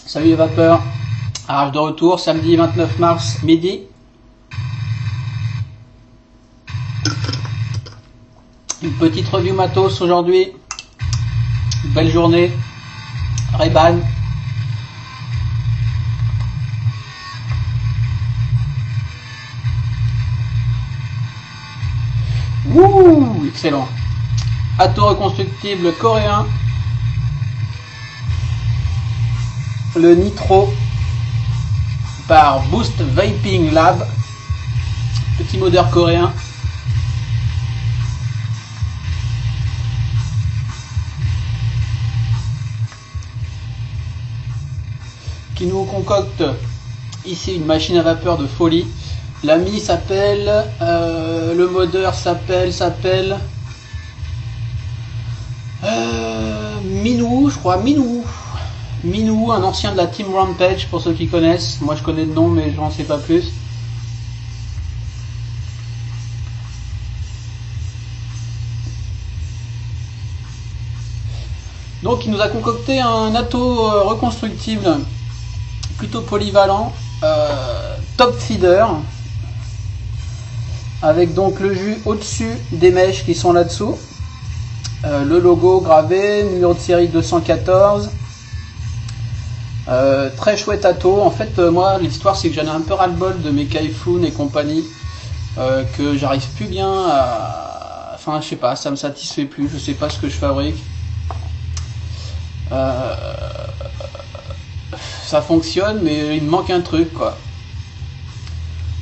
Salut les vapeurs, Arrache de retour, samedi 29 mars, midi. Une petite review matos aujourd'hui, une belle journée, Ray-Ban. Wouh, excellent. Ato reconstructible coréen. Le Nitro par Boost Vaping Lab, petit modeur coréen. Qui nous concocte ici une machine à vapeur de folie. L'ami s'appelle, le modeur s'appelle Minou, je crois, Minou, un ancien de la Team Rampage pour ceux qui connaissent. Moi je connais le nom mais je n'en sais pas plus. Donc il nous a concocté un Ato reconstructible plutôt polyvalent, top feeder, avec donc le jus au-dessus des mèches qui sont là-dessous, le logo gravé, numéro de série 214. Très chouette Ato. En fait, moi, l'histoire, c'est que j'en ai un peu ras-le-bol de mes Kaifun et compagnie, que j'arrive plus bien à... Enfin, je sais pas, ça me satisfait plus, je sais pas ce que je fabrique. Ça fonctionne, mais il me manque un truc, quoi.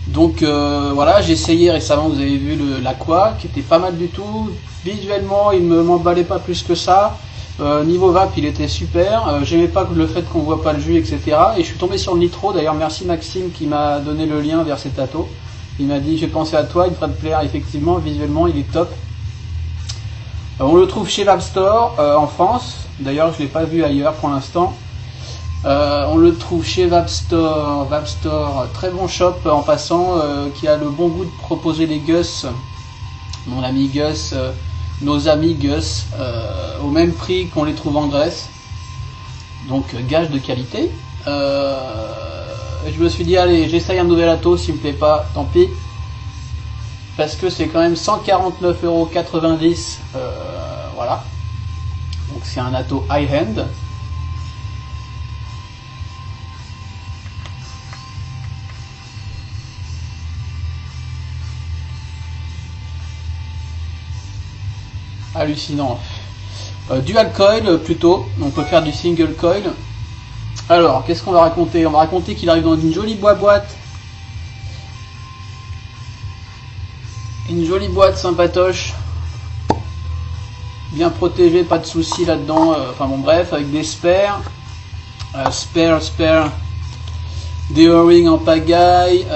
Donc, voilà, j'ai essayé récemment, vous avez vu l'Aqua, qui était pas mal du tout. Visuellement, il ne m'emballait pas plus que ça. Niveau vape, il était super. J'aimais pas le fait qu'on voit pas le jus, etc. Et je suis tombé sur le Nitro. D'ailleurs, merci Maxime qui m'a donné le lien vers cet Ato. Il m'a dit, j'ai pensé à toi, il devrait te plaire. Effectivement, visuellement, il est top. On le trouve chez Vape Store en France. D'ailleurs, je l'ai pas vu ailleurs pour l'instant. On le trouve chez Vape Store, très bon shop en passant, qui a le bon goût de proposer les Gus. Mon ami Gus. Nos amis Gus, au même prix qu'on les trouve en Grèce, donc gage de qualité. Je me suis dit, allez, j'essaye un nouvel Ato, s'il me plaît pas, tant pis, parce que c'est quand même 149,90 €, voilà, donc c'est un Ato high-end. Hallucinant. Dual coil plutôt, on peut faire du single coil. Alors, qu'est-ce qu'on va raconter? On va raconter qu'il arrive dans une jolie boîte. Une jolie boîte sympatoche. Bien protégée, pas de soucis là-dedans. Enfin bon, bref, avec des spares. Spare. Des O-rings en pagaille.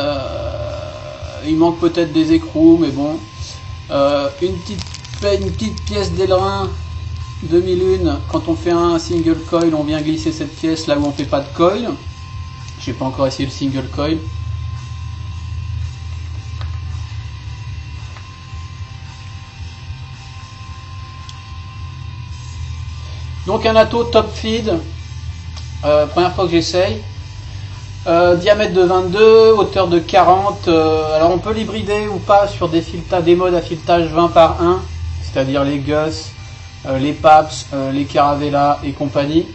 Il manque peut-être des écrous, mais bon. Une petite pièce d'ailerin 2001. Quand on fait un single coil, on vient glisser cette pièce là où on fait pas de coil. J'ai pas encore essayé le single coil. Donc un Ato top feed, première fois que j'essaye. Diamètre de 22, hauteur de 40. Alors on peut l'hybrider ou pas sur des modes à filetage 20 par 1. C'est-à-dire les Gus, les Paps, les Caravella et compagnie.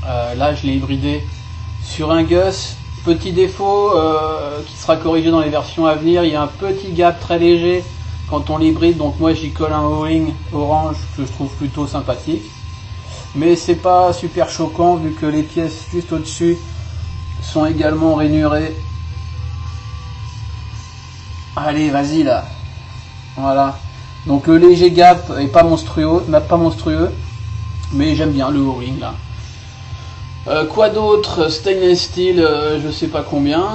Là je l'ai hybridé sur un Gus. Petit défaut qui sera corrigé dans les versions à venir, il y a un petit gap très léger quand on l'hybride, donc moi j'y colle un O-ring orange que je trouve plutôt sympathique. Mais c'est pas super choquant vu que les pièces juste au-dessus sont également rainurées. Allez, vas-y là. Voilà. Donc le léger gap est pas monstrueux, mais j'aime bien le O-ring là. Quoi d'autre? Stainless steel, je sais pas combien.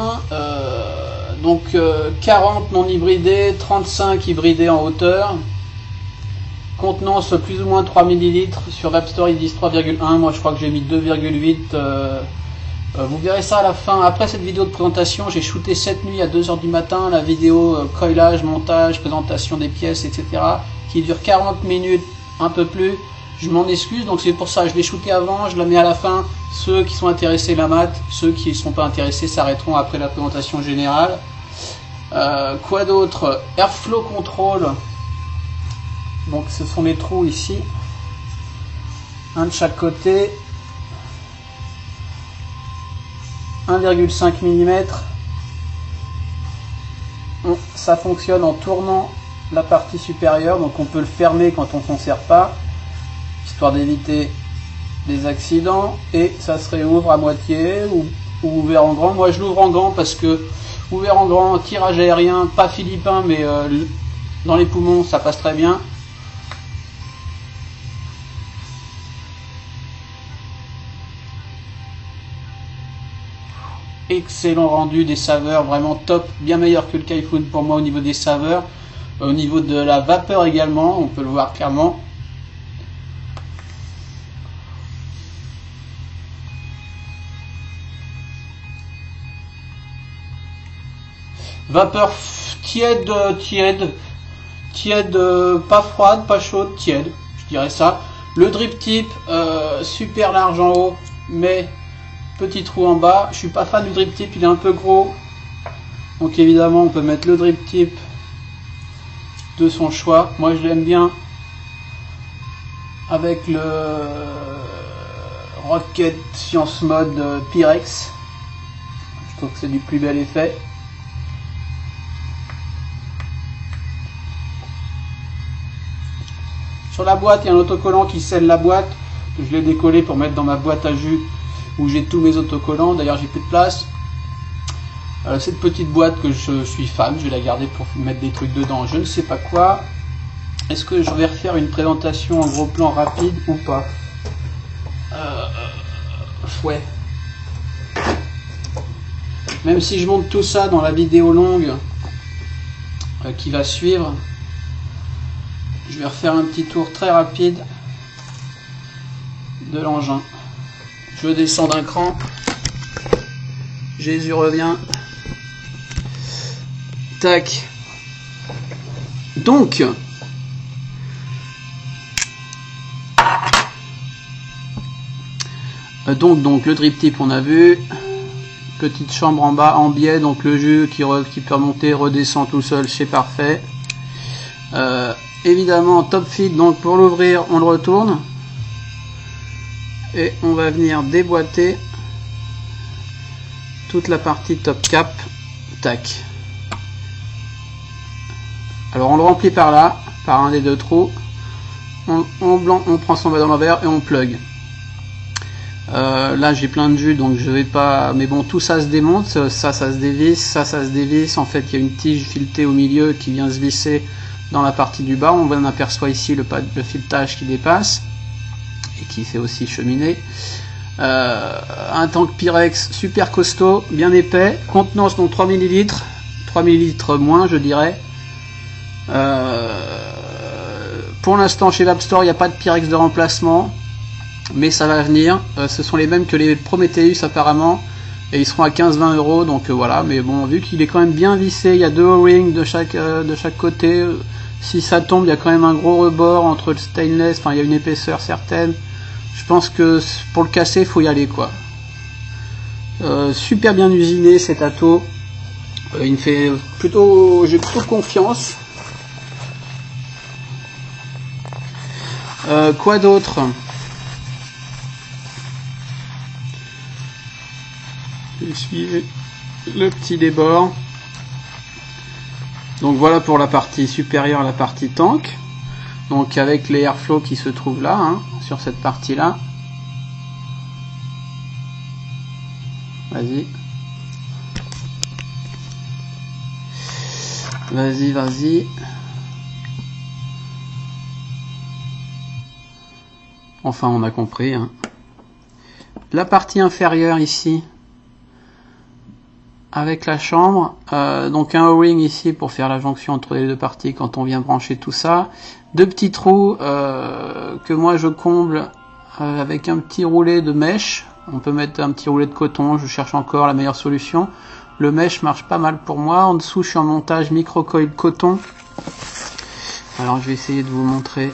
Donc 40 non hybridés, 35 hybridés en hauteur. Contenance plus ou moins 3 ml. Sur l'App Store ils disent 3,1. Moi je crois que j'ai mis 2,8. Vous verrez ça à la fin. Après cette vidéo de présentation, j'ai shooté cette nuit à 2h du matin la vidéo coilage, montage, présentation des pièces, etc. qui dure 40 minutes, un peu plus. Je m'en excuse, donc c'est pour ça je l'ai shooté avant, je la mets à la fin. Ceux qui sont intéressés la matent, ceux qui ne sont pas intéressés s'arrêteront après la présentation générale. Quoi d'autre? Airflow Control. Donc ce sont les trous ici, un de chaque côté, 1,5 mm. Ça fonctionne en tournant la partie supérieure, donc on peut le fermer quand on s'en sert pas, histoire d'éviter des accidents, et ça se réouvre à moitié ou ouvert en grand. Moi je l'ouvre en grand parce que ouvert en grand, tirage aérien, pas philippin, mais dans les poumons ça passe très bien. Excellent rendu, des saveurs vraiment top, bien meilleur que le Kaifun pour moi au niveau des saveurs, au niveau de la vapeur également, on peut le voir clairement. Vapeur tiède, pas froide, pas chaude, tiède, je dirais ça. Le drip tip, super large en haut, mais petit trou en bas. Je suis pas fan du drip tip, il est un peu gros. Donc évidemment on peut mettre le drip tip de son choix. Moi je l'aime bien avec le Rocket Science Mode Pyrex. Je trouve que c'est du plus bel effet. Sur la boîte il y a un autocollant qui scelle la boîte. Je l'ai décollé pour mettre dans ma boîte à jus où j'ai tous mes autocollants, d'ailleurs j'ai plus de place. Cette petite boîte que je suis fan, je vais la garder pour mettre des trucs dedans, je ne sais pas quoi. Est-ce que je vais refaire une présentation en gros plan rapide ou pas? Ouais. Même si je monte tout ça dans la vidéo longue qui va suivre, je vais refaire un petit tour très rapide de l'engin. Je descends d'un cran. Jésus revient. Tac. Donc, le drip tip on a vu. Petite chambre en bas en biais, donc le jus qui peut remonter, redescend tout seul, c'est parfait. Évidemment top fit, donc pour l'ouvrir on le retourne. Et on va venir déboîter toute la partie top cap. Tac. Alors on le remplit par là, par un des deux trous. On prend son ballon d'envers et on plug. Là j'ai plein de jus donc je vais pas, mais bon tout ça se démonte, ça se dévisse, ça se dévisse. En fait il y a une tige filetée au milieu qui vient se visser dans la partie du bas. On aperçoit ici le filetage qui dépasse et qui fait aussi cheminée. Un tank Pyrex super costaud, bien épais, contenance donc 3 ml, 3 ml moins je dirais. Pour l'instant chez l'App Store il n'y a pas de Pyrex de remplacement, mais ça va venir. Ce sont les mêmes que les Prometheus apparemment, et ils seront à 15-20 €, donc voilà. Mais bon, vu qu'il est quand même bien vissé, il y a deux O-rings de chaque côté. Si ça tombe, il y a quand même un gros rebord entre le stainless, enfin il y a une épaisseur certaine. Je pense que pour le casser, il faut y aller quoi. Super bien usiné cet ato. Il me fait plutôt, j'ai plutôt confiance. Quoi d'autre? Je suis le petit débord. Donc voilà pour la partie supérieure, la partie tank. Donc avec les airflow qui se trouvent là, hein, sur cette partie là. Vas-y. Vas-y, vas-y. Enfin, on a compris. Hein. La partie inférieure ici, avec la chambre. Donc un O-ring ici pour faire la jonction entre les deux parties quand on vient brancher tout ça. Deux petits trous que moi je comble avec un petit roulet de mèche. On peut mettre un petit roulet de coton, je cherche encore la meilleure solution. Le mèche marche pas mal pour moi. En dessous, je suis en montage micro-coil coton. Alors, je vais essayer de vous montrer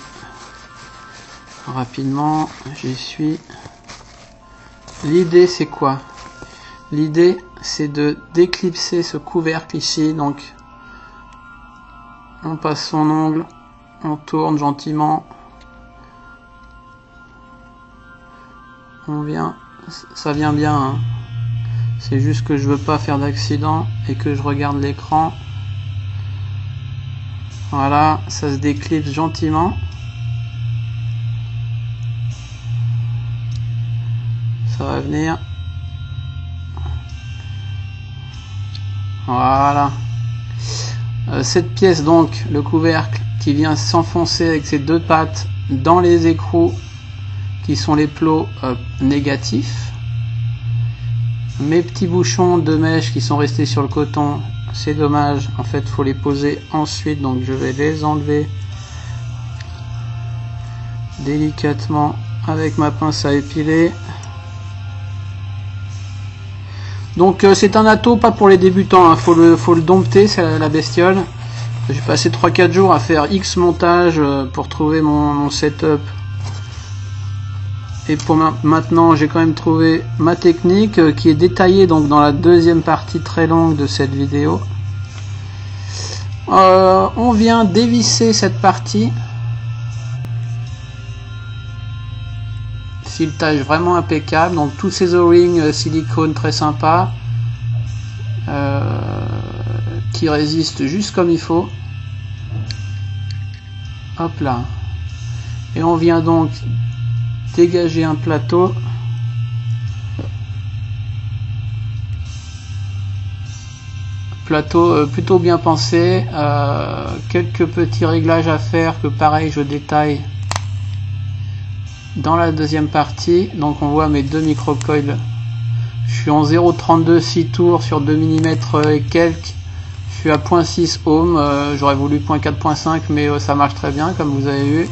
rapidement. J'y suis. L'idée, c'est quoi? L'idée, c'est de déclipser ce couvercle ici. Donc, on passe son ongle, on tourne gentiment. On vient, ça vient bien, hein. C'est juste que je veux pas faire d'accident et que je regarde l'écran. Voilà, ça se déclipse gentiment. Ça va venir. Voilà. Cette pièce donc, le couvercle qui vient s'enfoncer avec ses deux pattes dans les écrous qui sont les plots négatifs. Mes petits bouchons de mèche qui sont restés sur le coton, c'est dommage, en fait faut les poser ensuite, donc je vais les enlever délicatement avec ma pince à épiler. Donc c'est un atto pas pour les débutants, hein. Faut le dompter, c'est la bestiole. J'ai passé 3-4 jours à faire X montage pour trouver mon setup. Et pour maintenant, j'ai quand même trouvé ma technique qui est détaillée donc dans la deuxième partie très longue de cette vidéo. On vient dévisser cette partie. Filetage vraiment impeccable. Donc tous ces O-rings silicone très sympa qui résistent juste comme il faut. Hop là. Et on vient donc dégager un plateau. Plutôt bien pensé. Quelques petits réglages à faire que pareil je détaille dans la deuxième partie. Donc on voit mes deux micro-coils. Je suis en 0,32 6 tours sur 2 mm et quelques. Je suis à 0,6 ohm. J'aurais voulu 0,4.5 mais ça marche très bien comme vous avez vu.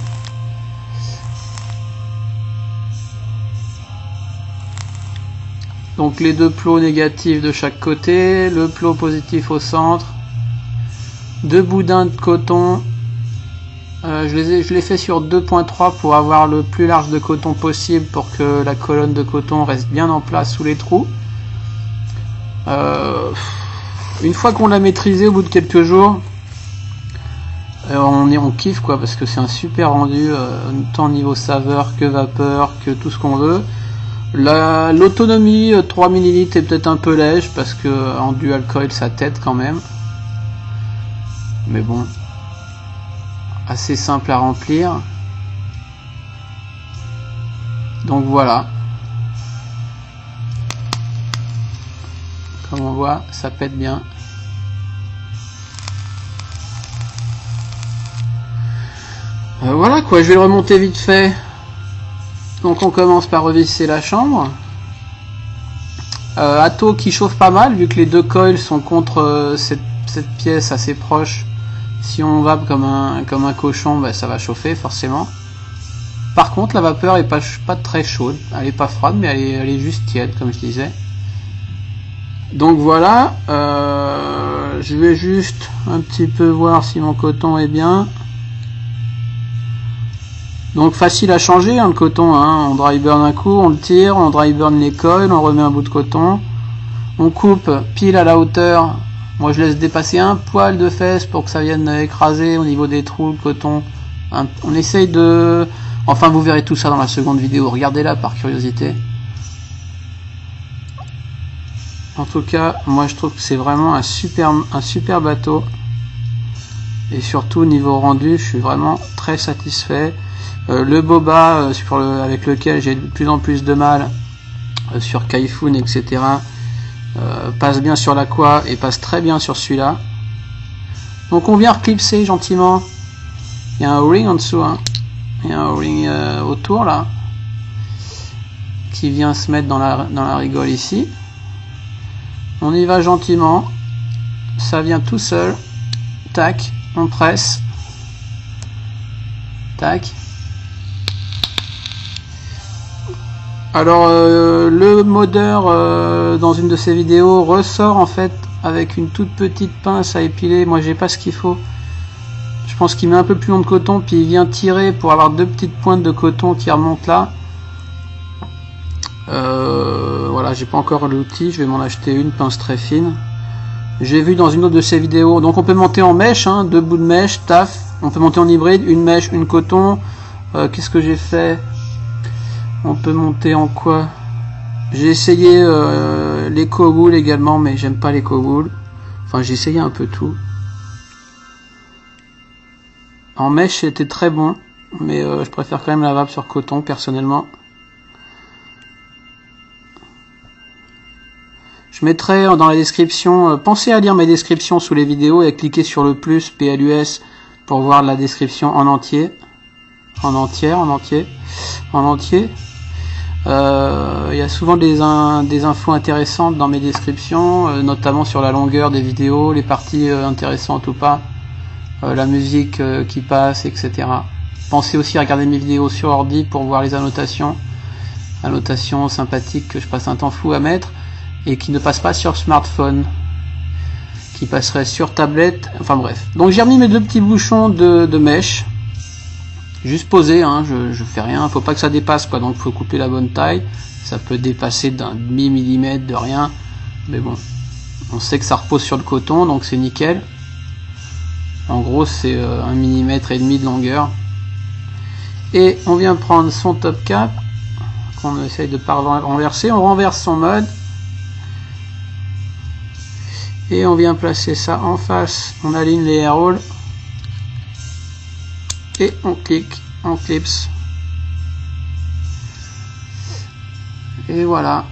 Donc les deux plots négatifs de chaque côté, le plot positif au centre, deux boudins de coton. Je l'ai fait sur 2.3 pour avoir le plus large de coton possible pour que la colonne de coton reste bien en place sous les trous. Une fois qu'on l'a maîtrisé au bout de quelques jours, on kiffe quoi, parce que c'est un super rendu, tant niveau saveur que vapeur que tout ce qu'on veut. L'autonomie 3 ml est peut-être un peu lège parce que en dual coil ça tète quand même, mais bon, assez simple à remplir. Donc voilà, comme on voit ça pète bien. Voilà quoi, je vais le remonter vite fait. Donc on commence par revisser la chambre. Atto qui chauffe pas mal vu que les deux coils sont contre cette pièce assez proche. Si on vape comme un cochon, bah, ça va chauffer forcément. Par contre la vapeur est pas très chaude, elle est pas froide mais elle est juste tiède comme je disais. Donc voilà, je vais juste un petit peu voir si mon coton est bien. Donc facile à changer hein, le coton, hein. On dry burn un coup, on le tire, on dry burn les coils, on remet un bout de coton, on coupe pile à la hauteur. Moi je laisse dépasser un poil de fesse pour que ça vienne écraser au niveau des trous de coton. On essaye de... Enfin vous verrez tout ça dans la seconde vidéo, regardez-la par curiosité. En tout cas, moi je trouve que c'est vraiment un super bateau. Et surtout niveau rendu, je suis vraiment très satisfait. Le boba avec lequel j'ai de plus en plus de mal sur Kaifun, etc. Passe bien sur l'Aqua et passe très bien sur celui-là. Donc on vient reclipser gentiment. Il y a un O-ring en dessous, hein. Il y a un O-ring autour là, qui vient se mettre dans la rigole ici. On y va gentiment, ça vient tout seul. Tac, on presse. Tac. Alors le modeur dans une de ces vidéos ressort en fait avec une toute petite pince à épiler. Moi j'ai pas ce qu'il faut. Je pense qu'il met un peu plus long de coton, puis il vient tirer pour avoir deux petites pointes de coton qui remontent là. Voilà, j'ai pas encore l'outil, je vais m'en acheter une pince très fine. J'ai vu dans une autre de ces vidéos, donc on peut monter en mèche, hein, 2 bouts de mèche, taf. On peut monter en hybride, une mèche, une coton. Qu'est-ce que j'ai fait? On peut monter en quoi? J'ai essayé les co-wool également, mais j'aime pas les co-wool. Enfin, j'ai essayé un peu tout. En mèche, c'était très bon, mais je préfère quand même lavable sur coton, personnellement. Je mettrai dans la description, pensez à lire mes descriptions sous les vidéos et à cliquer sur le plus PLUS pour voir la description en entier. En entier. Il y a souvent des infos intéressantes dans mes descriptions, notamment sur la longueur des vidéos, les parties intéressantes ou pas, la musique qui passe, etc. Pensez aussi à regarder mes vidéos sur ordi pour voir les annotations sympathiques que je passe un temps fou à mettre et qui ne passent pas sur smartphone, qui passeraient sur tablette, enfin bref. Donc j'ai remis mes 2 petits bouchons de mèche, juste posé, hein, je fais rien, faut pas que ça dépasse quoi, donc faut couper la bonne taille. Ça peut dépasser d'un demi-millimètre, de rien, mais bon, on sait que ça repose sur le coton, donc c'est nickel. En gros c'est 1,5 mm de longueur. Et on vient prendre son top cap, qu'on essaye de pas renverser, on renverse son mode. Et on vient placer ça en face, on aligne les air holes. Et on clique, on clipse. Et voilà.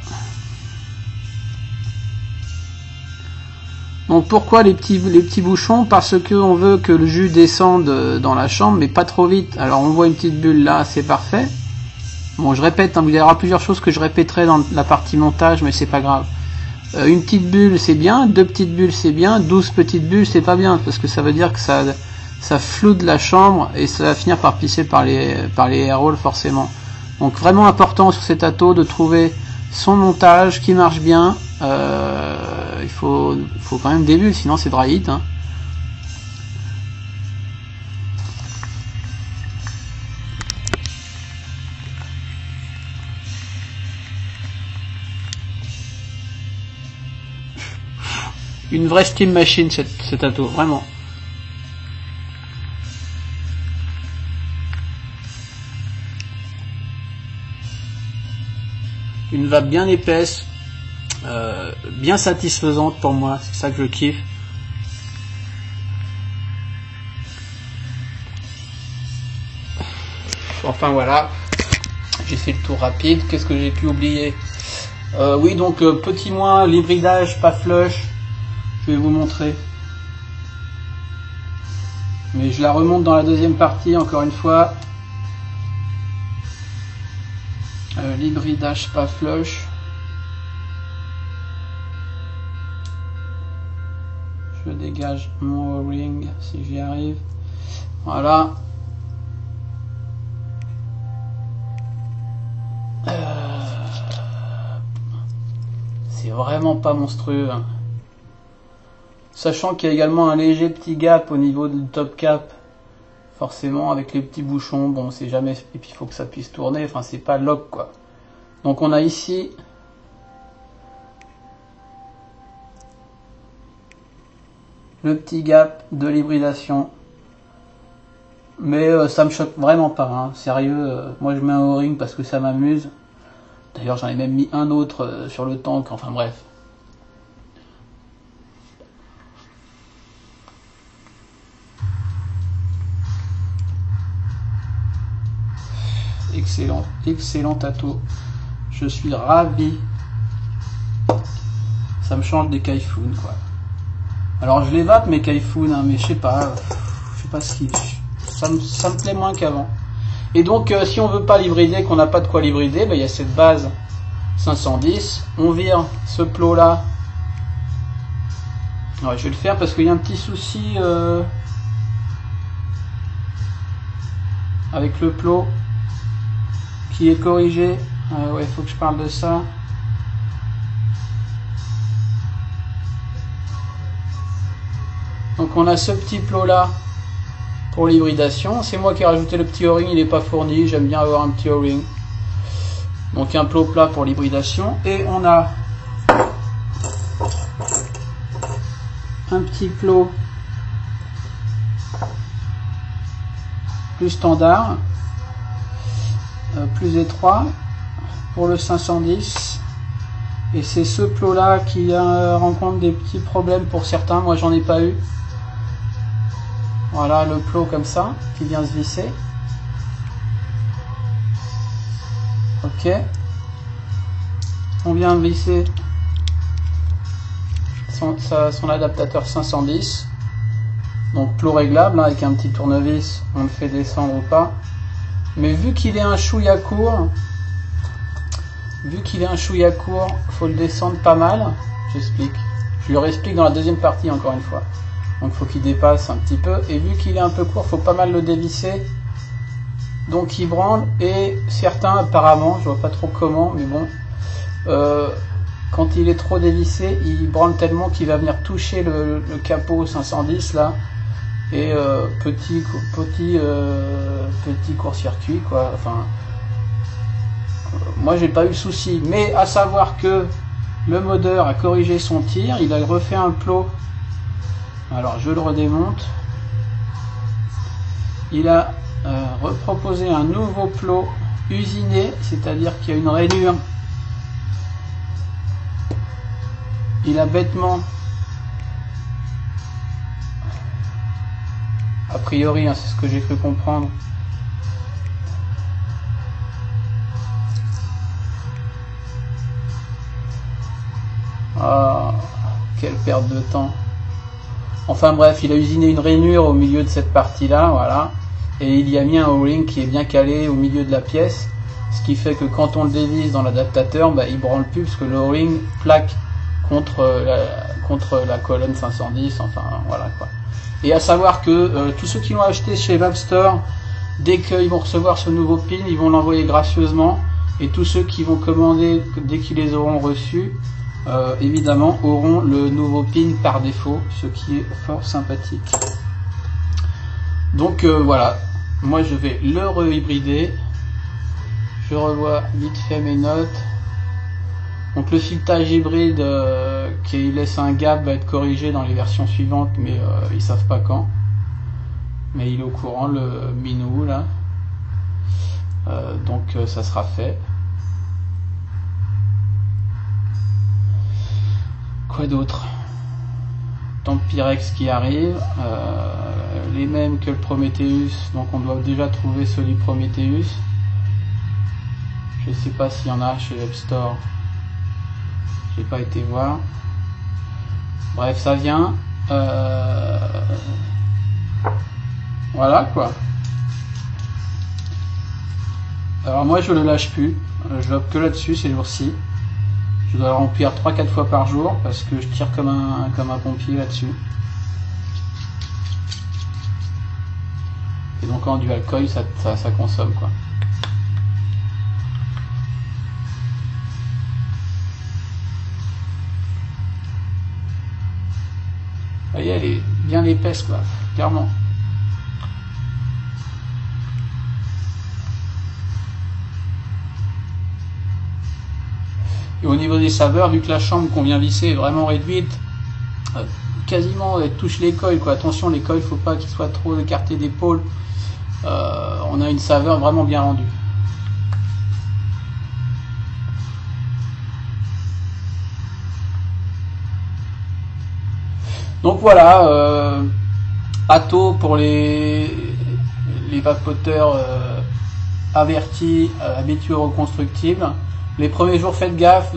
Donc pourquoi les petits bouchons? Parce que on veut que le jus descende dans la chambre, mais pas trop vite. Alors on voit une petite bulle là, c'est parfait. Bon, je répète, hein, il y aura plusieurs choses que je répéterai dans la partie montage, mais c'est pas grave. Une petite bulle c'est bien, 2 petites bulles c'est bien, 12 petites bulles c'est pas bien, parce que ça veut dire que ça floute la chambre et ça va finir par pisser par les air holes forcément. Donc vraiment important sur cet atto de trouver son montage qui marche bien. Il faut quand même des bulles, sinon c'est dry hit, hein. Une vraie steam machine cet atto, vraiment. Une vape bien épaisse, bien satisfaisante pour moi, c'est ça que je kiffe. Enfin voilà, j'ai fait le tour rapide. Qu'est-ce que j'ai pu oublier? Oui, donc petit moins, l'hybridage pas flush. Je vais vous montrer. Mais je la remonte dans la deuxième partie, encore une fois. L'hybridage pas flush. Je dégage mon O-ring si j'y arrive. Voilà. C'est vraiment pas monstrueux, hein. Sachant qu'il y a également un léger petit gap au niveau du top cap, forcément avec les petits bouchons, bon c'est jamais, et puis il faut que ça puisse tourner, enfin c'est pas lock quoi. Donc on a ici le petit gap de l'hybridation, mais ça me choque vraiment pas, hein. Sérieux, moi je mets un O-ring parce que ça m'amuse, d'ailleurs j'en ai même mis un autre sur le tank, enfin bref. Excellent atto. Je suis ravi. Ça me change des Kaifun quoi. Alors je l'évape mes Kaifun, hein, mais je sais pas ce qui... Ça me plaît moins qu'avant. Et donc si on veut pas l'hybrider, qu'on n'a pas de quoi l'hybrider, il y a cette base 510. On vire ce plot là. Ouais, je vais le faire parce qu'il y a un petit souci avec le plot qui est corrigé. Ouais, il faut que je parle de ça. Donc on a ce petit plot là pour l'hybridation. C'est moi qui ai rajouté le petit O-ring, il n'est pas fourni, j'aime bien avoir un petit O-ring. Donc un plot plat pour l'hybridation. Et on a un petit plot plus standard, plus étroit pour le 510. Et c'est ce plot là qui rencontre des petits problèmes pour certains. Moi j'en ai pas eu. Voilà le plot comme ça qui vient se visser. Ok. On vient visser son adaptateur 510. Donc plot réglable, hein, avec un petit tournevis, on le fait descendre ou pas. Mais vu qu'il est un chouïa court, faut le descendre pas mal. J'explique. Je lui réexplique dans la deuxième partie encore une fois. Donc faut qu'il dépasse un petit peu. Et vu qu'il est un peu court, faut pas mal le dévisser. Donc il branle. Et certains apparemment, je vois pas trop comment, mais bon, quand il est trop dévissé, il branle tellement qu'il va venir toucher le capot 510 là. Et petit court-circuit quoi. Enfin, moi j'ai pas eu de souci. Mais à savoir que le modeur a corrigé son tir, il a refait un plot. Alors je le redémonte. Il a reproposé un nouveau plot usiné, c'est-à-dire qu'il y a une rainure. Il a bêtement, a priori, hein, c'est ce que j'ai cru comprendre, ah, quelle perte de temps. Enfin bref, il a usiné une rainure au milieu de cette partie-là, voilà. Et il y a mis un O-ring qui est bien calé au milieu de la pièce. Ce qui fait que quand on le dévisse dans l'adaptateur, il branle plus parce que le O-ring plaque contre la colonne 510, enfin voilà quoi. Et à savoir que tous ceux qui l'ont acheté chez Valve-Store, dès qu'ils vont recevoir ce nouveau pin, ils vont l'envoyer gracieusement. Et tous ceux qui vont commander, dès qu'ils les auront reçus, évidemment auront le nouveau pin par défaut, ce qui est fort sympathique. Donc voilà, moi je vais le rehybrider. Je revois vite fait mes notes. Donc le filetage hybride qui laisse un gap va être corrigé dans les versions suivantes, mais ils savent pas quand. Mais il est au courant, le minou là. Donc ça sera fait. Quoi d'autre? Tempirex qui arrive, les mêmes que le Prometheus, donc on doit déjà trouver celui Prometheus. Je sais pas s'il y en a chez App Store, j'ai pas été voir. Bref, ça vient. Voilà quoi. Alors moi je le lâche plus, je l'opte que là-dessus ces jours-ci. Je dois le remplir 3-4 fois par jour parce que je tire comme un pompier là-dessus. Et donc en dual coil ça consomme quoi. Vous voyez, elle est bien épaisse quoi, clairement. Et au niveau des saveurs, vu que la chambre qu'on vient visser est vraiment réduite, quasiment elle touche les coils quoi. Attention, les coils, faut pas qu'ils soient trop écartés d'épaule. On a une saveur vraiment bien rendue. Donc voilà, Atto pour les vapoteurs avertis, habitués au reconstructible. Les premiers jours, faites gaffe,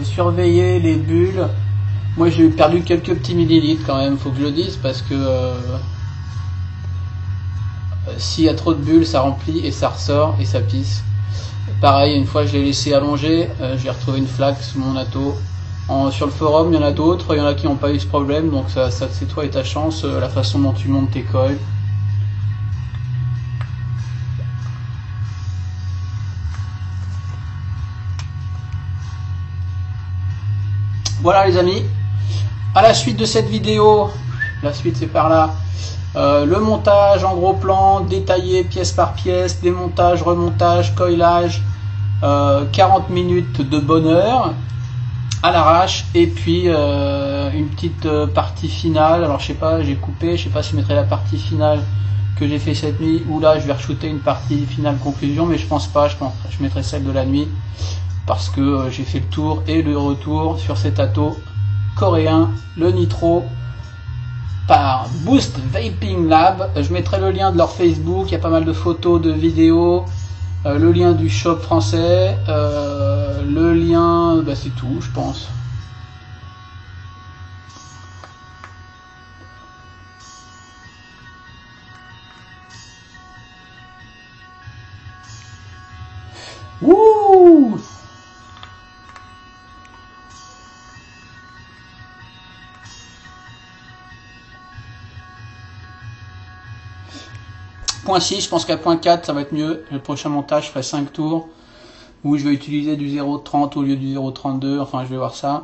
surveillez les bulles, Moi j'ai perdu quelques petits millilitres quand même, faut que je le dise, parce que s'il y a trop de bulles, ça remplit et ça ressort et ça pisse. Pareil, une fois je l'ai laissé allonger, j'ai retrouvé une flaque sous mon atto. Sur le forum, il y en a d'autres, il y en a qui n'ont pas eu ce problème, donc ça c'est toi et ta chance, la façon dont tu montes tes coils. Voilà les amis, à la suite de cette vidéo, la suite c'est par là, le montage en gros plan, détaillé pièce par pièce, démontage, remontage, coilage, 40 minutes de bonheur à l'arrache, et puis une petite partie finale. Alors je sais pas, j'ai coupé, je sais pas si je mettrai la partie finale que j'ai fait cette nuit, ou là je vais re-shooter une partie finale conclusion, mais je pense pas, je mettrai celle de la nuit, parce que j'ai fait le tour et le retour sur cet atto coréen, le Nitro, par Boost Vaping Lab. Je mettrai le lien de leur Facebook, il y a pas mal de photos, de vidéos, le lien du shop français, le lien, bah c'est tout je pense. Wouh! Point 6, je pense qu'à point 4 ça va être mieux. Le prochain montage je ferai 5 tours, où je vais utiliser du 0,30 au lieu du 0,32, enfin je vais voir ça.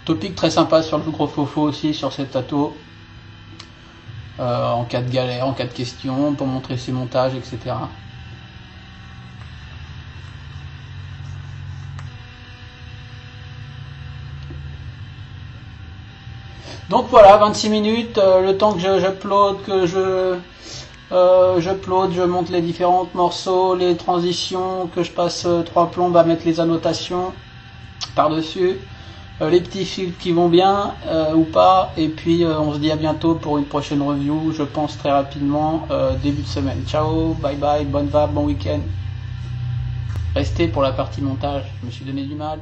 Topic très sympa sur le gros fofo aussi, sur cet atto, en cas de galère, en cas de question, pour montrer ses montages, etc. Donc voilà, 26 minutes, le temps que j'upload, je monte les différents morceaux, les transitions, que je passe 3 plombes à mettre les annotations par-dessus, les petits fils qui vont bien ou pas, et puis on se dit à bientôt pour une prochaine review, je pense très rapidement, début de semaine. Ciao, bye bye, bonne vape, bon week-end. Restez pour la partie montage, je me suis donné du mal.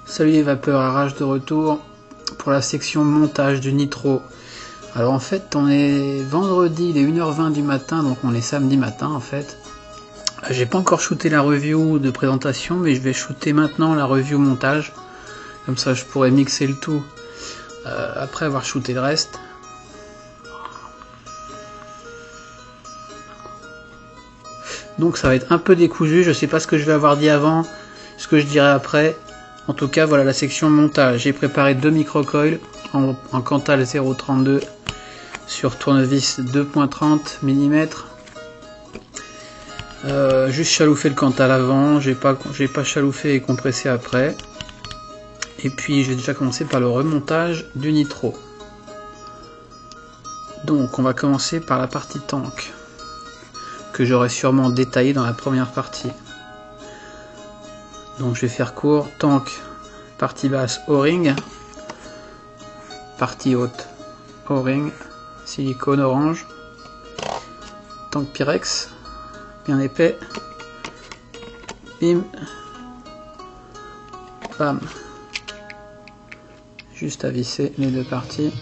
Salut les vapeurs, Arrache de retour pour la section montage du Nitro. Alors en fait on est vendredi, il est 1h20 du matin, donc on est samedi matin en fait. J'ai pas encore shooté la review de présentation, mais je vais shooter maintenant la review montage. Comme ça je pourrais mixer le tout après avoir shooté le reste. Donc ça va être un peu décousu, je sais pas ce que je vais avoir dit avant, ce que je dirai après. En tout cas, voilà la section montage. J'ai préparé 2 microcoils en Cantal 0,32 sur tournevis 2.30 mm. Juste chaloufé le Cantal avant, j'ai pas chaloufé et compressé après. Et puis j'ai déjà commencé par le remontage du Nitro. Donc on va commencer par la partie tank, que j'aurai sûrement détaillé dans la première partie. Donc je vais faire court, tank, partie basse O-ring, partie haute O-ring, silicone orange, tank Pyrex, bien épais, bim, bam, juste à visser les deux parties,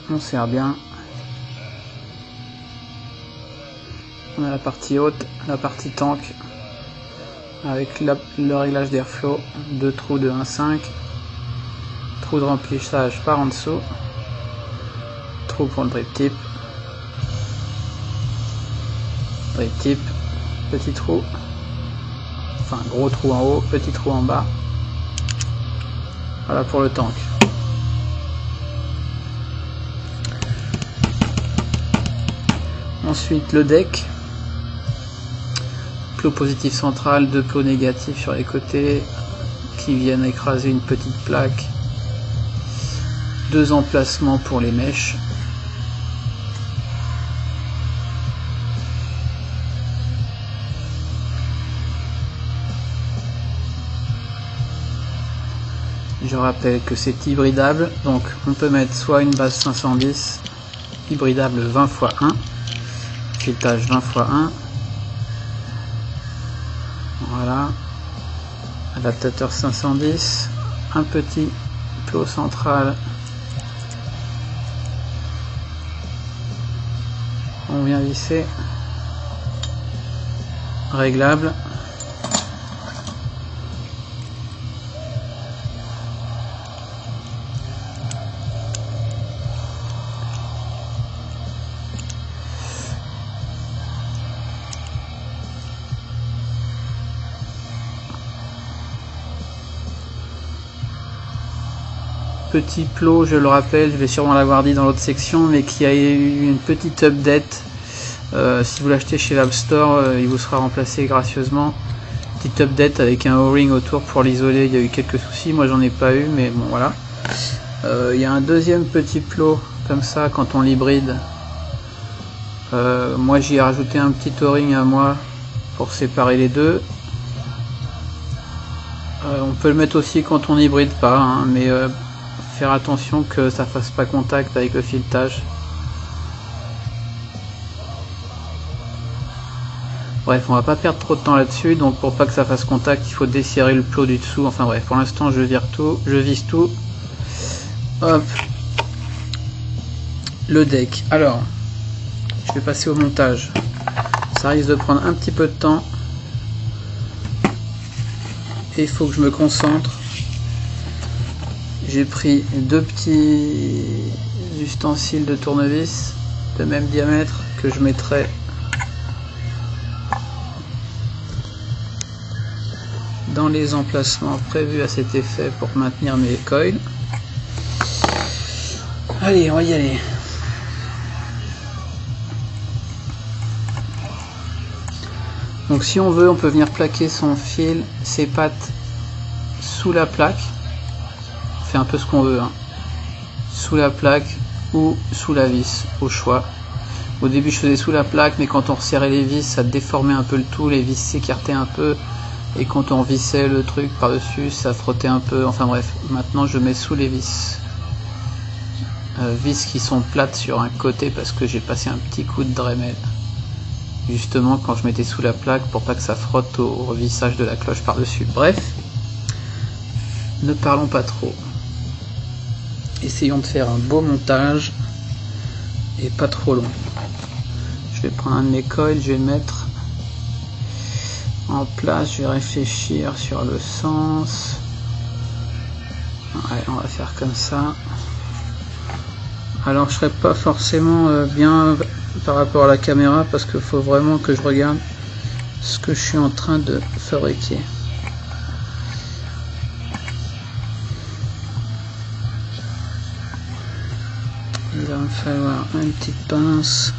on serre bien. On a la partie haute, la partie tank, avec le réglage d'airflow, 2 trous de 1,5, trou de remplissage par en dessous, trou pour le drip tip, petit trou, enfin gros trou en haut, petit trou en bas. Voilà pour le tank. Ensuite le deck. Plot positif central, 2 plots négatifs sur les côtés qui viennent écraser une petite plaque, 2 emplacements pour les mèches, Je rappelle que c'est hybridable, donc on peut mettre soit une base 510, hybridable 20 x 1, filetage 20 x 1, voilà, adaptateur 510, un petit plot central, on vient visser, réglable. Petit plot, je le rappelle, je vais sûrement l'avoir dit dans l'autre section, mais qui a eu une petite update. Si vous l'achetez chez l'App Store, il vous sera remplacé gracieusement. Petite update avec un O-ring autour pour l'isoler. Il y a eu quelques soucis, moi j'en ai pas eu, mais bon voilà. Il y a un deuxième petit plot comme ça quand on l'hybride. Moi j'y ai rajouté un petit O-ring à moi pour séparer les deux. On peut le mettre aussi quand on hybride pas, hein, mais faire attention que ça fasse pas contact avec le filetage. Bref, on va pas perdre trop de temps là-dessus, donc pour pas que ça fasse contact, il faut desserrer le plot du dessous. Enfin bref, pour l'instant je vire tout, je visse tout. Hop. Le deck. Alors, je vais passer au montage. Ça risque de prendre un petit peu de temps. Et il faut que je me concentre. J'ai pris deux petits ustensiles de tournevis de même diamètre que je mettrai dans les emplacements prévus à cet effet pour maintenir mes coils. Allez, on va y aller. Donc si on veut, on peut venir plaquer son fil, ses pattes sous la plaque. On fait un peu ce qu'on veut, hein. Sous la plaque ou sous la vis, au choix. Au début je faisais sous la plaque, mais quand on resserrait les vis, ça déformait un peu le tout, les vis s'écartaient un peu, et quand on vissait le truc par-dessus, ça frottait un peu, enfin bref. Maintenant je mets sous les vis. Vis qui sont plates sur un côté parce que j'ai passé un petit coup de Dremel. Justement quand je mettais sous la plaque pour pas que ça frotte au revissage de la cloche par-dessus. Bref, ne parlons pas trop. Essayons de faire un beau montage et pas trop long. Je vais prendre un de mes coils, je vais le mettre en place, je vais réfléchir sur le sens. Ouais, on va faire comme ça. Alors je serai pas forcément bien par rapport à la caméra parce qu'il faut vraiment que je regarde ce que je suis en train de fabriquer. Il va me falloir une petite pince.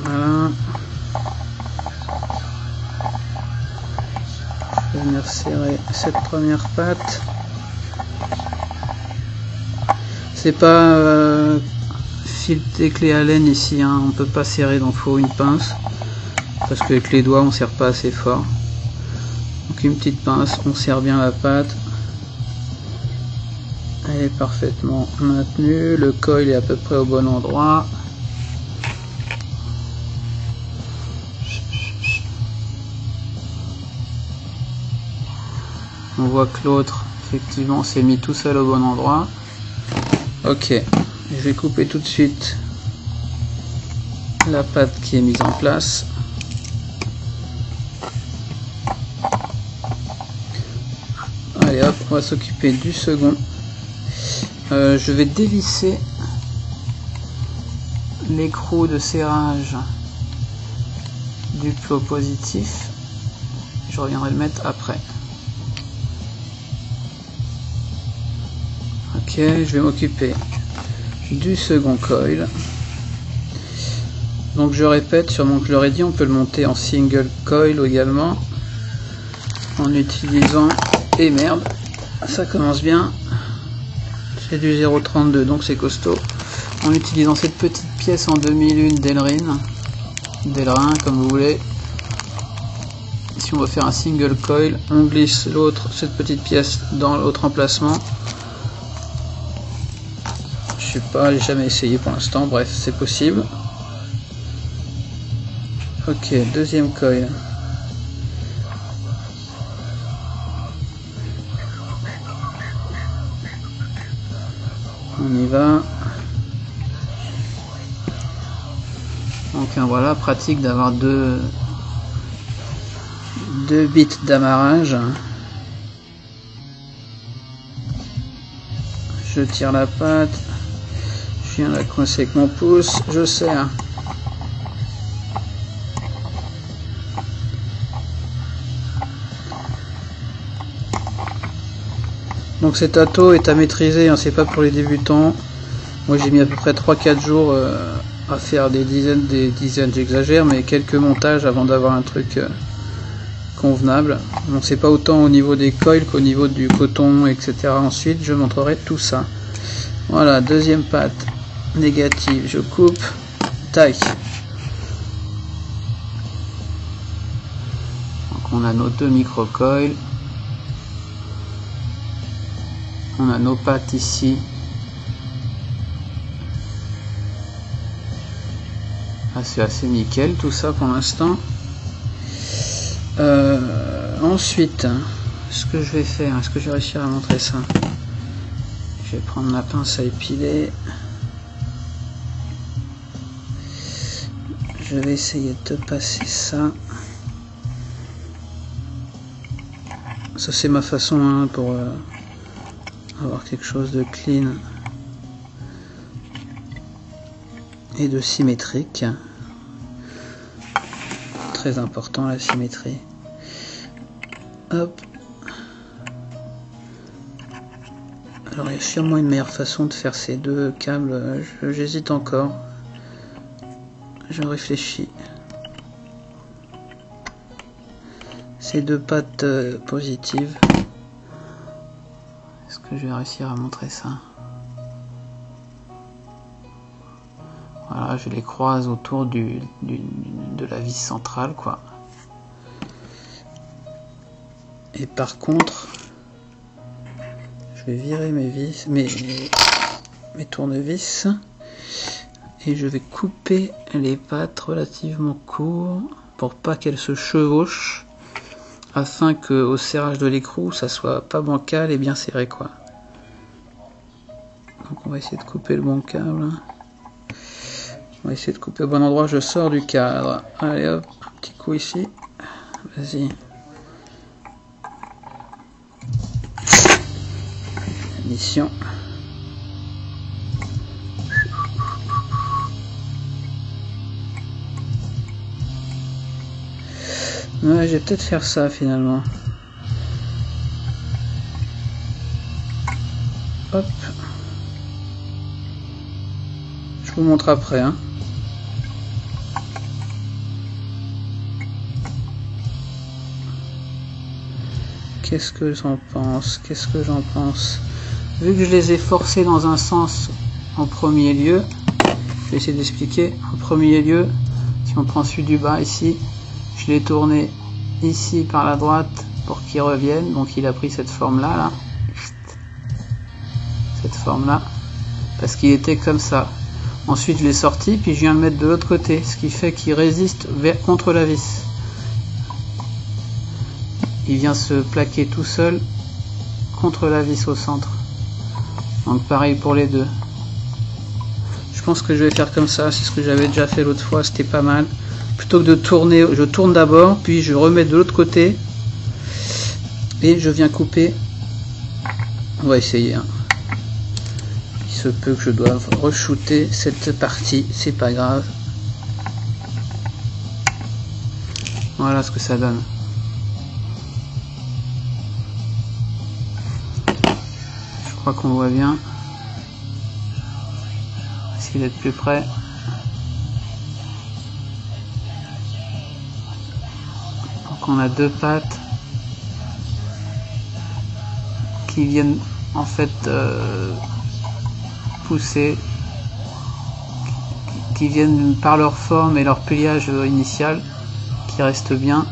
Voilà. Je vais venir serrer cette première patte. C'est pas fileté clé à laine ici, hein. On peut pas serrer, donc il faut une pince. Parce qu'avec les doigts on serre pas assez fort. Donc une petite pince, on serre bien la pâte. Elle est parfaitement maintenue. Le coil est à peu près au bon endroit. On voit que l'autre, effectivement, s'est mis tout seul au bon endroit. Ok, je vais couper tout de suite la pâte qui est mise en place. Allez hop, on va s'occuper du second. Je vais dévisser l'écrou de serrage du plot positif. Je reviendrai le mettre après. Ok, je vais m'occuper du second coil. Donc je répète, sur mon Chloredi, on peut le monter en single coil également en utilisant, et merde, ça commence bien, c'est du 0,32 donc c'est costaud, en utilisant cette petite pièce en 2001 Delrin comme vous voulez. Si on veut faire un single coil, on glisse cette petite pièce dans l'autre emplacement. Je sais pas, j'ai jamais essayé pour l'instant, bref, c'est possible. Ok, deuxième coil. On y va. Donc voilà, pratique d'avoir deux bits d'amarrage. Je tire la patte, je viens la coincer avec mon pouce, je serre. Donc cet ato est à maîtriser, hein, c'est pas pour les débutants. Moi j'ai mis à peu près 3-4 jours à faire des dizaines, j'exagère, mais quelques montages avant d'avoir un truc convenable. Donc c'est pas autant au niveau des coils qu'au niveau du coton, etc. Ensuite je montrerai tout ça. Voilà, deuxième patte négative, je coupe, tac. Donc on a nos deux micro-coils. On a nos pattes ici. Ah, c'est assez nickel tout ça pour l'instant. Ensuite, ce que je vais faire, est-ce que je vais réussir à montrer ça? Je vais prendre ma pince à épiler. Je vais essayer de passer ça. Ça c'est ma façon hein, pour avoir quelque chose de clean et de symétrique. Très important la symétrie. Hop. Alors il y a sûrement une meilleure façon de faire ces deux câbles, j'hésite encore. Je réfléchis. Ces deux pattes positives. Est-ce que je vais réussir à montrer ça? Voilà, je les croise autour de la vis centrale, quoi. Et par contre, je vais virer mes vis, mes tournevis, et je vais couper les pattes relativement courts pour pas qu'elles se chevauchent, afin que au serrage de l'écrou ça soit pas bancal et bien serré, quoi. Donc on va essayer de couper le bon câble. On va essayer de couper au bon endroit. Je sors du cadre. Allez hop, un petit coup ici. Vas-y. Mission. Ouais, je vais peut-être faire ça finalement. Hop. Je vous montre après, hein. Qu'est-ce que j'en pense? Qu'est-ce que j'en pense? Vu que je les ai forcés dans un sens en premier lieu, je vais essayer d'expliquer. En premier lieu, si on prend celui du bas ici, je l'ai tourné ici par la droite pour qu'il revienne. Donc il a pris cette forme-là, là. Cette forme-là. Parce qu'il était comme ça. Ensuite je l'ai sorti, puis je viens le mettre de l'autre côté. Ce qui fait qu'il résiste contre la vis. Il vient se plaquer tout seul contre la vis au centre. Donc pareil pour les deux. Je pense que je vais faire comme ça, c'est ce que j'avais déjà fait l'autre fois, c'était pas mal. Plutôt que de tourner, je tourne d'abord, puis je remets de l'autre côté. Et je viens couper. On va essayer. Hein. Il se peut que je doive re-shooter cette partie, c'est pas grave. Voilà ce que ça donne. Je crois qu'on voit bien. Essayer d'être plus près. Donc on a deux pattes qui viennent en fait pousser qui viennent par leur forme et leur pliage initial, qui restent bien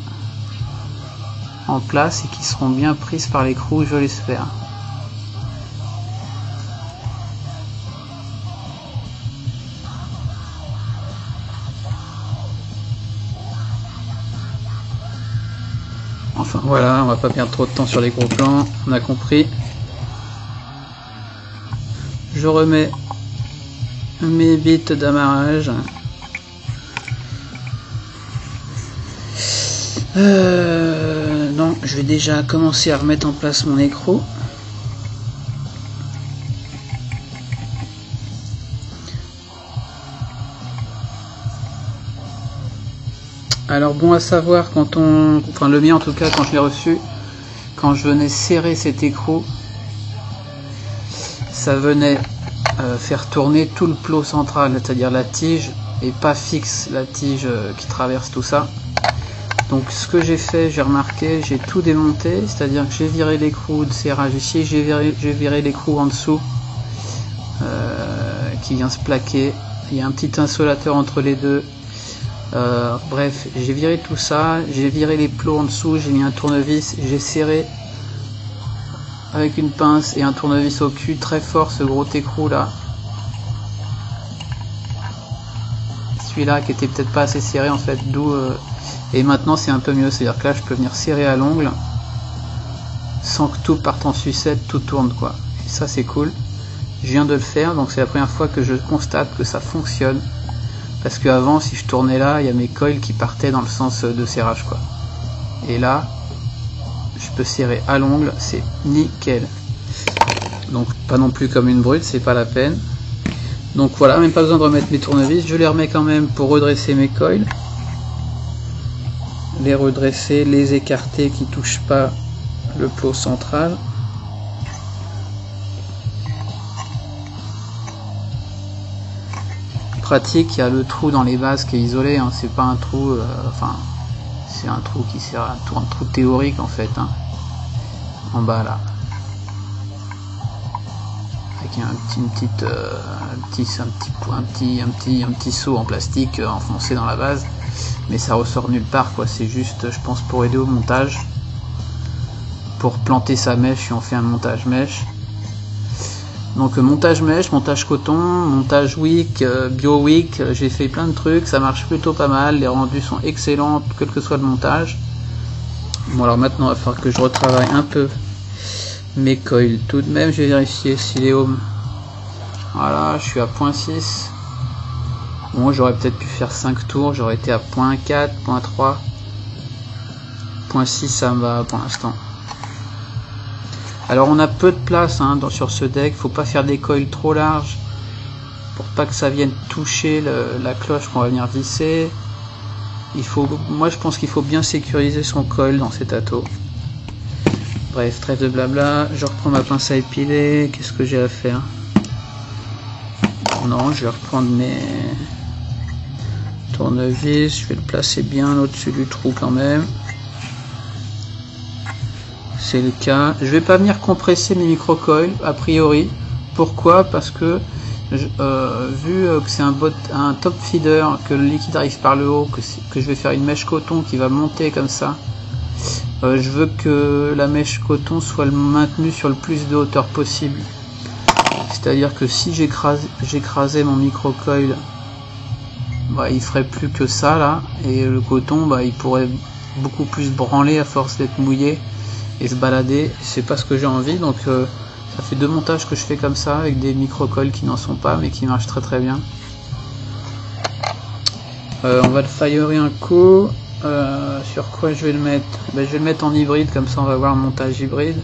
en place et qui seront bien prises par l'écrou, je l'espère. Enfin voilà, on va pas perdre trop de temps sur les gros plans, on a compris. Je remets mes bits d'amarrage. Non, je vais déjà commencer à remettre en place mon écrou. Alors bon à savoir quand on... Enfin le mien en tout cas quand je l'ai reçu, quand je venais serrer cet écrou, ça venait faire tourner tout le plot central, c'est-à-dire la tige, et pas fixe la tige qui traverse tout ça. Donc ce que j'ai fait, j'ai remarqué, j'ai tout démonté, c'est-à-dire que j'ai viré l'écrou de serrage ici, j'ai viré l'écrou en dessous qui vient se plaquer, il y a un petit insulateur entre les deux. Bref, j'ai viré tout ça, j'ai viré les plots en dessous, j'ai mis un tournevis, j'ai serré avec une pince et un tournevis au cul très fort ce gros écrou là. Celui-là qui était peut-être pas assez serré en fait, d'où et maintenant c'est un peu mieux, c'est-à-dire que là je peux venir serrer à l'ongle sans que tout parte en sucette, tout tourne quoi. Et ça c'est cool. Je viens de le faire, donc c'est la première fois que je constate que ça fonctionne. Parce qu'avant, si je tournais là, il y a mes coils qui partaient dans le sens de serrage quoi. Et là, je peux serrer à l'ongle, c'est nickel. Donc pas non plus comme une brute, c'est pas la peine. Donc voilà, même pas besoin de remettre mes tournevis, je les remets quand même pour redresser mes coils. Les redresser, les écarter qui touchent pas le plot central. Pratique, il y a le trou dans les bases qui est isolé, hein, c'est pas un trou, enfin c'est un trou qui sert à un trou théorique en fait, hein, en bas là, avec un petit seau en plastique enfoncé dans la base, mais ça ressort nulle part quoi, c'est juste je pense pour aider au montage, pour planter sa mèche si on fait un montage mèche. Donc montage mèche, montage coton, montage wick, bio wick, j'ai fait plein de trucs, ça marche plutôt pas mal, les rendus sont excellents, quel que soit le montage. Bon alors maintenant il va falloir que je retravaille un peu mes coils tout de même, je vais vérifier si les ohms. Voilà, je suis à 0.6. Bon j'aurais peut-être pu faire 5 tours, j'aurais été à 0.4, 0.3. 0.6 ça me va pour l'instant. Alors on a peu de place hein, sur ce deck, faut pas faire des coils trop larges pour pas que ça vienne toucher la cloche qu'on va venir visser. Moi je pense qu'il faut bien sécuriser son coil dans cet ato. Bref, trêve de blabla, je reprends ma pince à épiler, qu'est-ce que j'ai à faire? Non, je vais reprendre mes tournevis, je vais le placer bien au-dessus du trou quand même. C'est le cas. Je vais pas venir compresser mes micro-coils a priori. Pourquoi? Parce que vu que c'est un top feeder, que le liquide arrive par le haut, que je vais faire une mèche coton qui va monter comme ça, je veux que la mèche coton soit maintenue sur le plus de hauteur possible. C'est-à-dire que si j'écrasais mon micro-coil, bah, il ferait plus que ça là, et le coton bah, il pourrait beaucoup plus branler à force d'être mouillé et se balader, c'est pas ce que j'ai envie, donc ça fait 2 montages que je fais comme ça avec des micro-coils qui n'en sont pas mais qui marchent très très bien. On va le firer un coup. Sur quoi je vais le mettre? Ben, je vais le mettre en hybride, comme ça on va voir un montage hybride.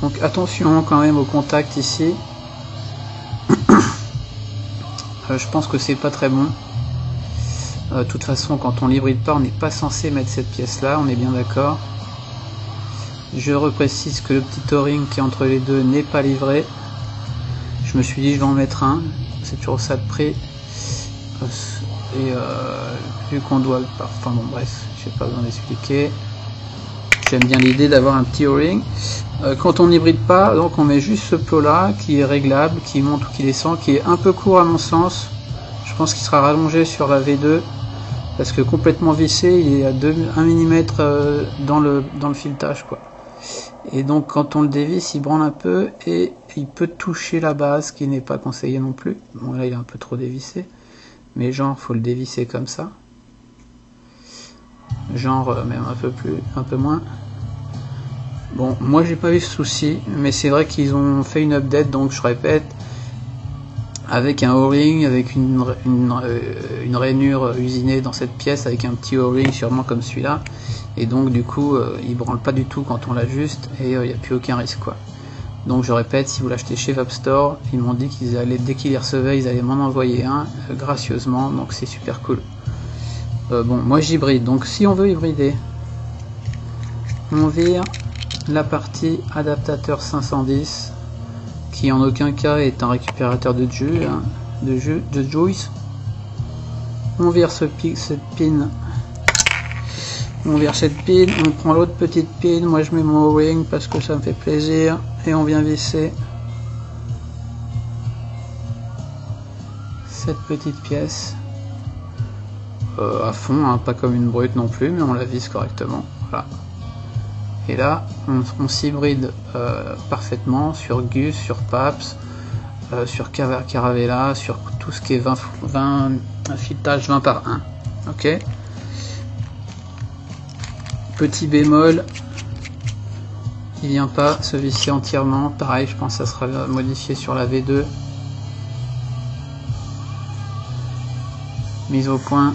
Donc attention quand même au contact ici. Je pense que c'est pas très bon. De toute façon quand on l'hybride pas, on n'est pas censé mettre cette pièce là, on est bien d'accord. Je reprécise que le petit o-ring qui est entre les deux n'est pas livré. Je me suis dit je vais en mettre un, c'est toujours ça de prix. Et vu qu'on doit... Enfin bon bref, j'ai pas besoin d'expliquer. J'aime bien l'idée d'avoir un petit o-ring. Quand on n'hybride pas, donc on met juste ce plot là qui est réglable, qui monte ou qui descend, qui est un peu court à mon sens. Je pense qu'il sera rallongé sur la V2 parce que complètement vissé, il est à 1 mm dans le filetage, quoi. Et donc quand on le dévisse, il branle un peu et il peut toucher la base, ce qui n'est pas conseillé non plus. Bon, là il est un peu trop dévissé, mais genre faut le dévisser comme ça, genre même un peu moins. Bon, moi j'ai pas eu ce souci, mais c'est vrai qu'ils ont fait une update, donc je répète, avec un O-ring, avec une rainure usinée dans cette pièce, avec un petit O-ring sûrement comme celui-là, et donc du coup il branle pas du tout quand on l'ajuste, et il n'y a plus aucun risque, quoi. Donc je répète, si vous l'achetez chez Vapstore, ils m'ont dit qu'ils allaient, dès qu'ils les recevaient, ils allaient m'en envoyer un gracieusement, donc c'est super cool. Bon, moi j'hybride, donc si on veut hybrider, on vire la partie adaptateur 510, qui en aucun cas est un récupérateur de jus, hein, de juice. On vire cette pin, on vire cette pin, on prend l'autre petite pin, moi je mets mon O-ring parce que ça me fait plaisir, et on vient visser cette petite pièce à fond, hein, pas comme une brute non plus, mais on la visse correctement, voilà. Et là, on s'hybride parfaitement sur Gus, sur Paps, sur Caravella, sur tout ce qui est 20 filetage 20 par 1. Ok. Petit bémol, il vient pas se visser entièrement. Pareil, je pense que ça sera modifié sur la V2. Mise au point.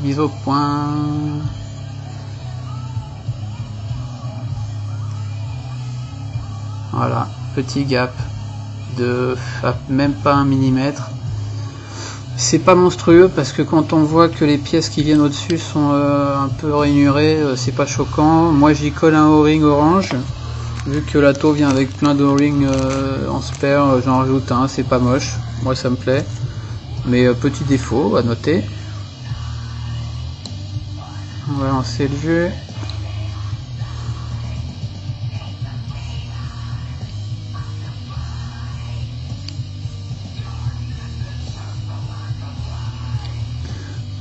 Mise au point. Voilà, petit gap de même pas 1 mm. C'est pas monstrueux parce que quand on voit que les pièces qui viennent au-dessus sont un peu rainurées, c'est pas choquant. Moi j'y colle un O-ring orange. Vu que la taux vient avec plein d'O-ring en spare, j'en rajoute un, c'est pas moche. Moi ça me plaît. Mais petit défaut à noter. On va lancer le jeu.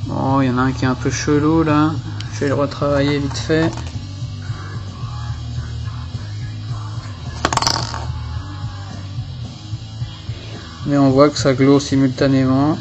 Bon, il y en a un qui est un peu chelou là. Je vais le retravailler vite fait. Mais on voit que ça glow simultanément.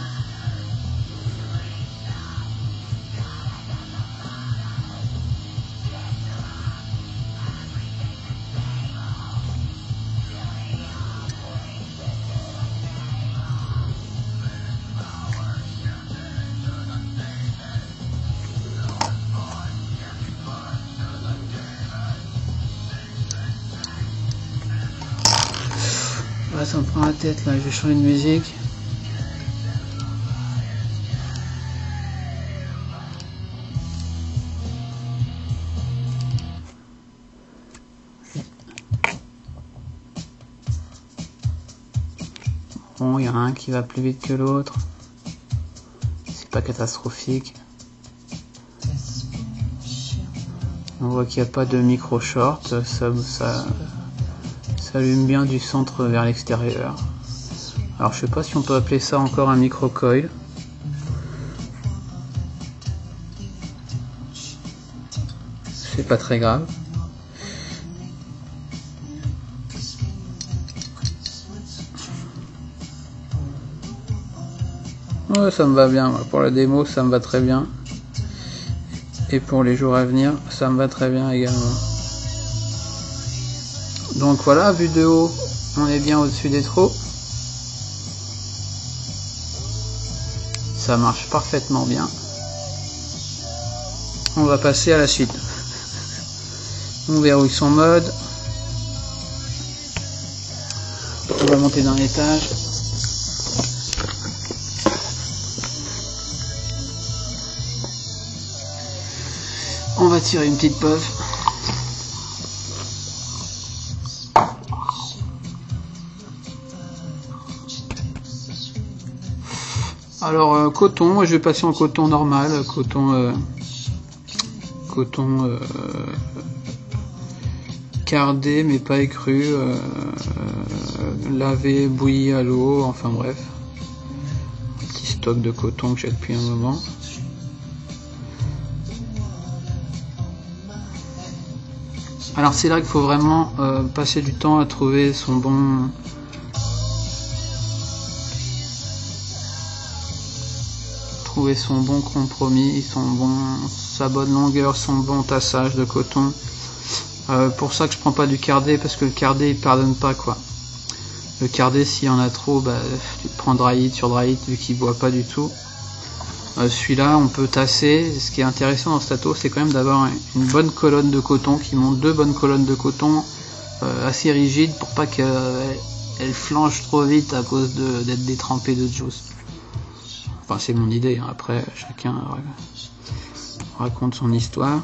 Ça me prend la tête là, je vais changer de musique. Bon, il y en a un qui va plus vite que l'autre. C'est pas catastrophique. On voit qu'il n'y a pas de micro short, ça allume bien du centre vers l'extérieur. Alors je sais pas si on peut appeler ça encore un micro coil. C'est pas très grave. Ouais, ça me va bien. Pour la démo, ça me va très bien. Et pour les jours à venir, ça me va très bien également. Donc voilà, vue de haut, on est bien au-dessus des trous. Ça marche parfaitement bien. On va passer à la suite. On verrouille son mode. On va monter d'un étage. On va tirer une petite puff. Alors coton, moi je vais passer en coton normal, cardé mais pas écru, lavé, bouilli à l'eau, enfin bref. Un petit stock de coton que j'ai depuis un moment. Alors c'est là qu'il faut vraiment passer du temps à trouver son bon... compromis, sa bonne longueur, son bon tassage de coton. Pour ça que je prends pas du cardé, parce que le cardé il pardonne pas quoi. Le cardé s'il y en a trop, bah, tu te prends dry heat sur dry heat vu qu'il boit pas du tout. Celui-là on peut tasser. Ce qui est intéressant dans ce tato, c'est quand même d'avoir une bonne colonne de coton qui monte, deux bonnes colonnes de coton assez rigides pour pas qu'elle flanche trop vite à cause d'être détrempée de juice. Enfin c'est mon idée, hein. Après chacun raconte son histoire.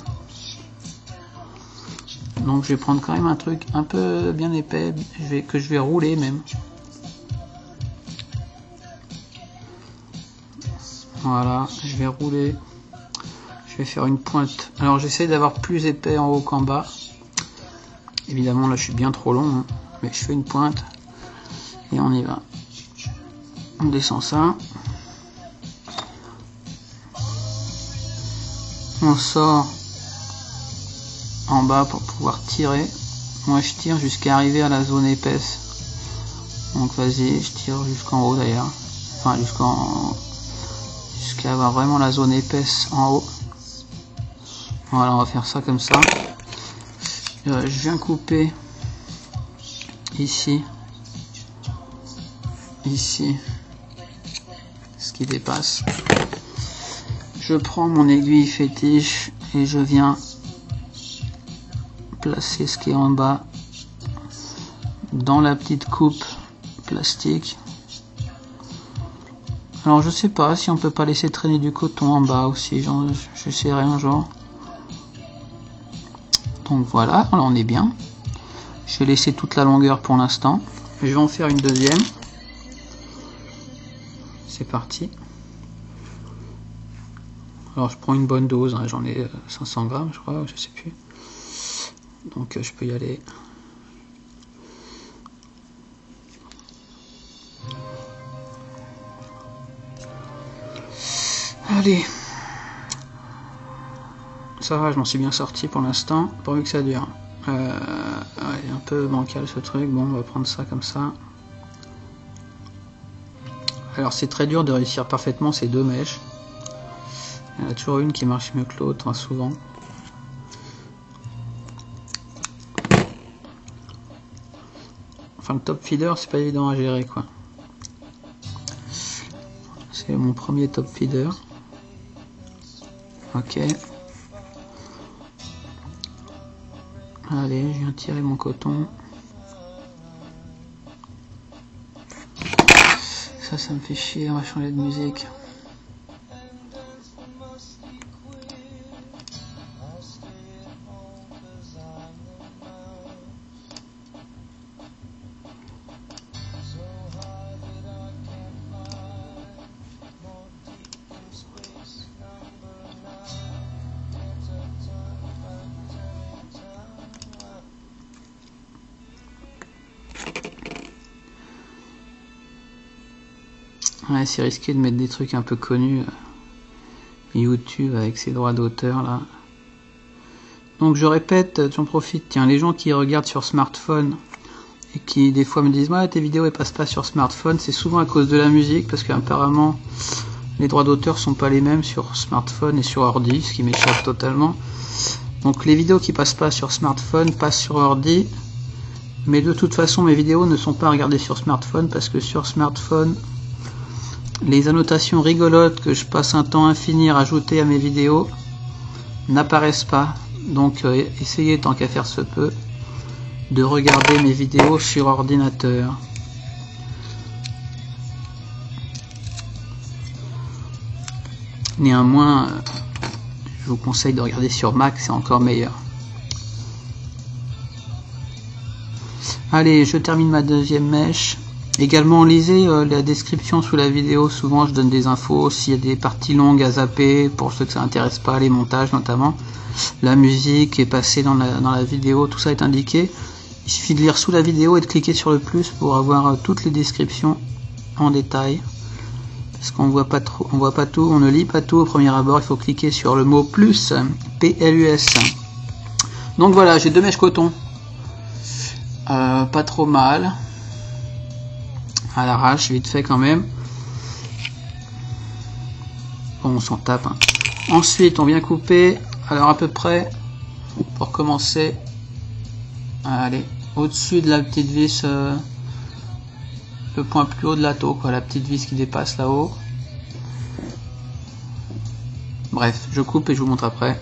Donc je vais prendre quand même un truc un peu bien épais, que je vais rouler même. Voilà, je vais rouler. Je vais faire une pointe. Alors j'essaie d'avoir plus épais en haut qu'en bas. Évidemment là je suis bien trop long, hein, mais je fais une pointe. Et on y va. On descend ça. On sort en bas pour pouvoir tirer. Moi je tire jusqu'à arriver à la zone épaisse. Donc vas-y, je tire jusqu'en haut d'ailleurs. Enfin jusqu'à avoir vraiment la zone épaisse en haut. Voilà, on va faire ça comme ça. Je viens couper ici ce qui dépasse. Je prends mon aiguille fétiche et je viens placer ce qui est en bas dans la petite coupe plastique. Alors je sais pas si on peut pas laisser traîner du coton en bas aussi, j'essaierai un jour. Donc voilà, là on est bien. Je vais laisser toute la longueur pour l'instant. Je vais en faire une deuxième. C'est parti. Alors je prends une bonne dose, hein, j'en ai 500 grammes je crois, je sais plus. Donc je peux y aller. Allez. Ça va, je m'en suis bien sorti pour l'instant, pourvu que ça dure. Ouais, un peu bancal ce truc, bon on va prendre ça comme ça. Alors c'est très dur de réussir parfaitement ces deux mèches. Il y en a toujours une qui marche mieux que l'autre, hein, souvent. Enfin le top feeder c'est pas évident à gérer quoi. C'est mon premier top feeder. Ok. Allez, je viens tirer mon coton. Ça me fait chier, on va changer de musique. Ouais, c'est risqué de mettre des trucs un peu connus. YouTube avec ses droits d'auteur là. Donc je répète, j'en profite, tiens, les gens qui regardent sur smartphone et qui des fois me disent ouais tes vidéos elles passent pas sur smartphone, c'est souvent à cause de la musique parce qu'apparemment les droits d'auteur sont pas les mêmes sur smartphone et sur ordi, ce qui m'échappe totalement. Donc les vidéos qui passent pas sur smartphone passent sur ordi, mais de toute façon mes vidéos ne sont pas regardées sur smartphone parce que sur smartphone les annotations rigolotes que je passe un temps infini à rajouter à mes vidéos n'apparaissent pas. Donc essayez tant qu'à faire se peut de regarder mes vidéos sur ordinateur. Néanmoins, je vous conseille de regarder sur Mac, c'est encore meilleur. Allez, je termine ma deuxième mèche Également, lisez la description sous la vidéo. Souvent, je donne des infos s'il y a des parties longues à zapper, pour ceux que ça n'intéresse pas, les montages notamment. La musique est passée dans la vidéo, tout ça est indiqué. Il suffit de lire sous la vidéo et de cliquer sur le plus pour avoir toutes les descriptions en détail. Parce qu'on voit pas trop, on voit pas tout, on ne lit pas tout au premier abord. Il faut cliquer sur le mot plus, P-L-U-S. Donc voilà, j'ai 2 mèches coton. Pas trop mal. À l'arrache, vite fait quand même. Bon, on s'en tape. Hein. Ensuite, on vient couper. Alors à peu près, pour commencer, allez, au-dessus de la petite vis, le point plus haut de la taux, quoi, la petite vis qui dépasse là-haut. Bref, je coupe et je vous montre après.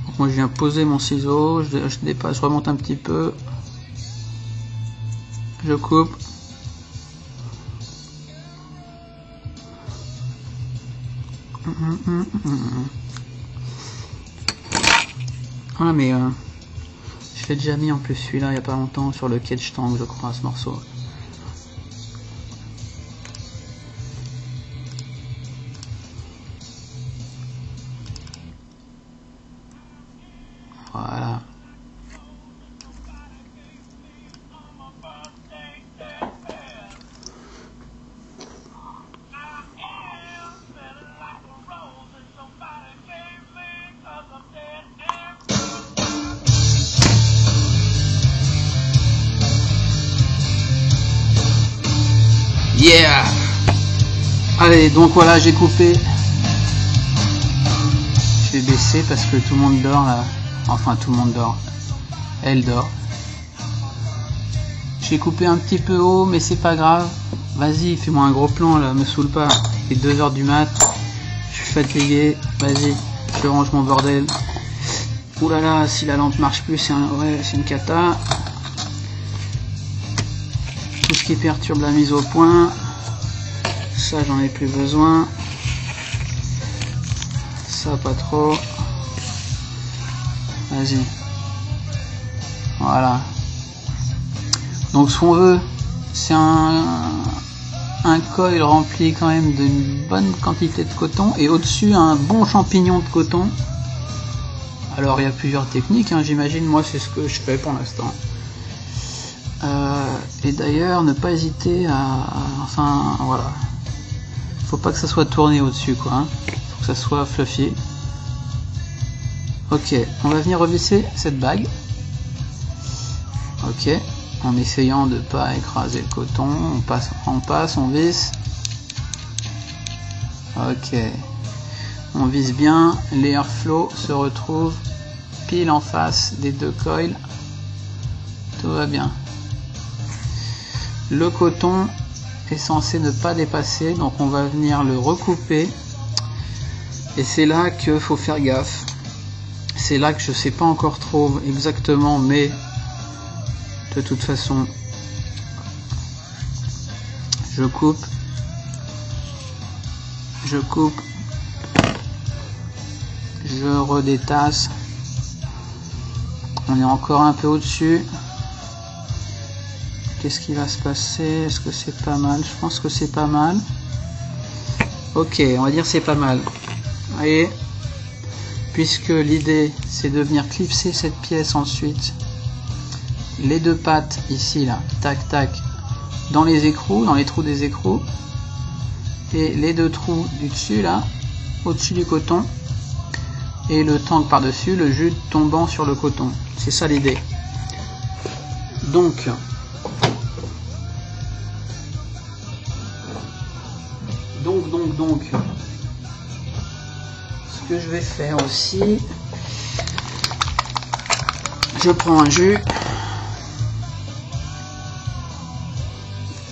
Donc moi, je viens poser mon ciseau, je dépasse, je remonte un petit peu, je coupe. Ah mais je l'ai déjà mis en plus celui-là il n'y a pas longtemps sur le Catch Tank, je crois, ce morceau. Voilà. Yeah! Allez, donc voilà, j'ai coupé. Je vais baisser parce que tout le monde dort là. Enfin, tout le monde dort. Elle dort. J'ai coupé un petit peu haut, mais c'est pas grave. Vas-y, fais-moi un gros plan là, me saoule pas. Il est 2 h du mat. Je suis fatigué. Vas-y, je range mon bordel. Ouh là là, si la lampe marche plus, c'est une cata. Tout ce qui perturbe la mise au point, ça j'en ai plus besoin, ça pas trop, vas-y, voilà. Donc ce qu'on veut, c'est un coil rempli quand même d'une bonne quantité de coton, et au-dessus un bon champignon de coton. Alors il y a plusieurs techniques, hein, j'imagine, moi c'est ce que je fais pour l'instant. Et d'ailleurs, ne pas hésiter enfin, voilà. Faut pas que ça soit tourné au-dessus, quoi. Hein. Faut que ça soit fluffy. Ok, on va venir revisser cette bague. Ok, en essayant de pas écraser le coton. On visse. Ok. On visse bien. L'airflow se retrouve pile en face des 2 coils. Tout va bien. Le coton est censé ne pas dépasser, donc on va venir le recouper. Et c'est là qu'il faut faire gaffe. C'est là que je sais pas encore trop exactement, mais de toute façon, je coupe, je redétasse. On est encore un peu au-dessus. Qu'est-ce qui va se passer? Est-ce que c'est pas mal? Je pense que c'est pas mal. Ok, on va dire c'est pas mal. Vous voyez? Puisque l'idée c'est de venir clipser cette pièce ensuite. Les 2 pattes ici là, tac tac, dans les écrous, dans les trous des écrous. Et les 2 trous du dessus là, au-dessus du coton. Et le tank par-dessus, le jus tombant sur le coton. C'est ça l'idée. Donc... Donc, ce que je vais faire aussi, je prends un jus,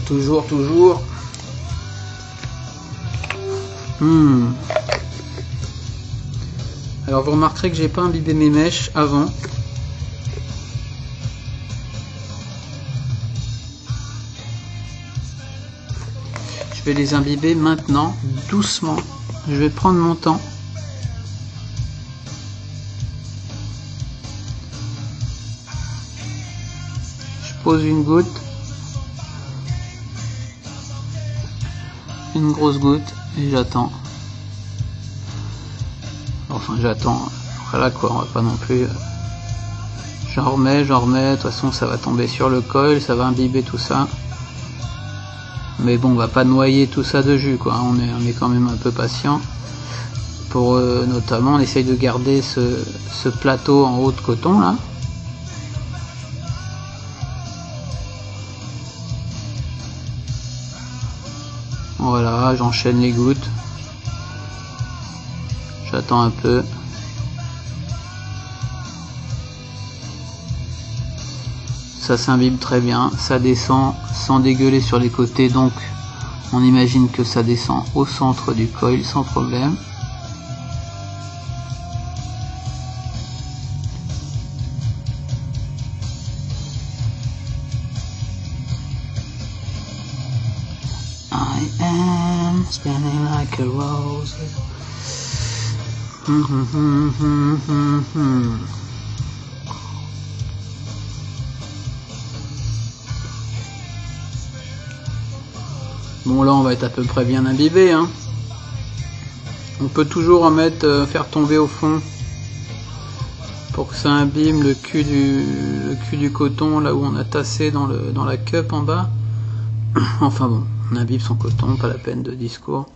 toujours. Alors vous remarquerez que j'ai pas imbibé mes mèches avant. Je vais les imbiber maintenant, doucement. Je vais prendre mon temps. Je pose une goutte. une grosse goutte et j'attends. Enfin j'attends, voilà quoi, on va pas non plus. J'en remets, de toute façon ça va tomber sur le coil, ça va imbiber tout ça. Mais bon, on va pas noyer tout ça de jus quoi, on est quand même un peu patient. Pour notamment, on essaye de garder ce plateau en haut de coton là. Voilà, j'enchaîne les gouttes. J'attends un peu. Ça s'imbibe très bien, ça descend sans dégueuler sur les côtés, donc on imagine que ça descend au centre du coil sans problème. I am spinning like a rose. Bon là on va être à peu près bien imbibé hein. On peut toujours en mettre, faire tomber au fond pour que ça imbibe le cul du coton là où on a tassé dans la cup en bas. Enfin bon, on imbibe son coton, pas la peine de discours.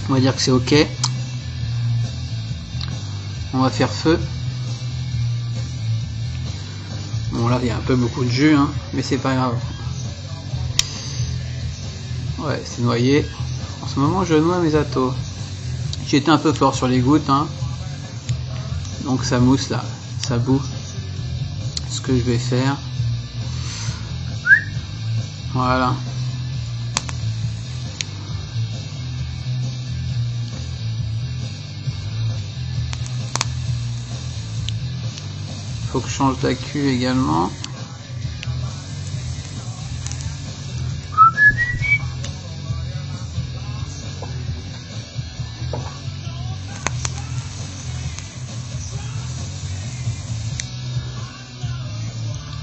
On va dire que c'est ok. On va faire feu. Bon là il y a un peu beaucoup de jus hein, mais c'est pas grave. Ouais, c'est noyé. En ce moment je noie mes atos. J'ai été un peu fort sur les gouttes hein. Donc ça mousse là, ça bout. Ce que je vais faire. Voilà. Faut que je change d'accu également.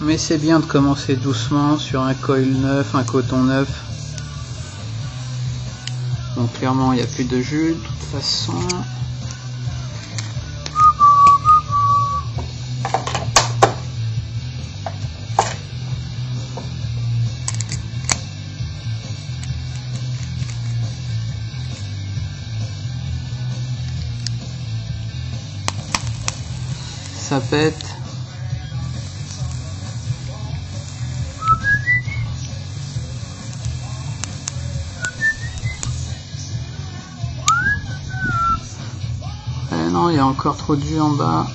Mais c'est bien de commencer doucement sur un coil neuf, un coton neuf. Donc clairement il n'y a plus de jus de toute façon. Ça pète. Non, il y a encore trop de jus en bas.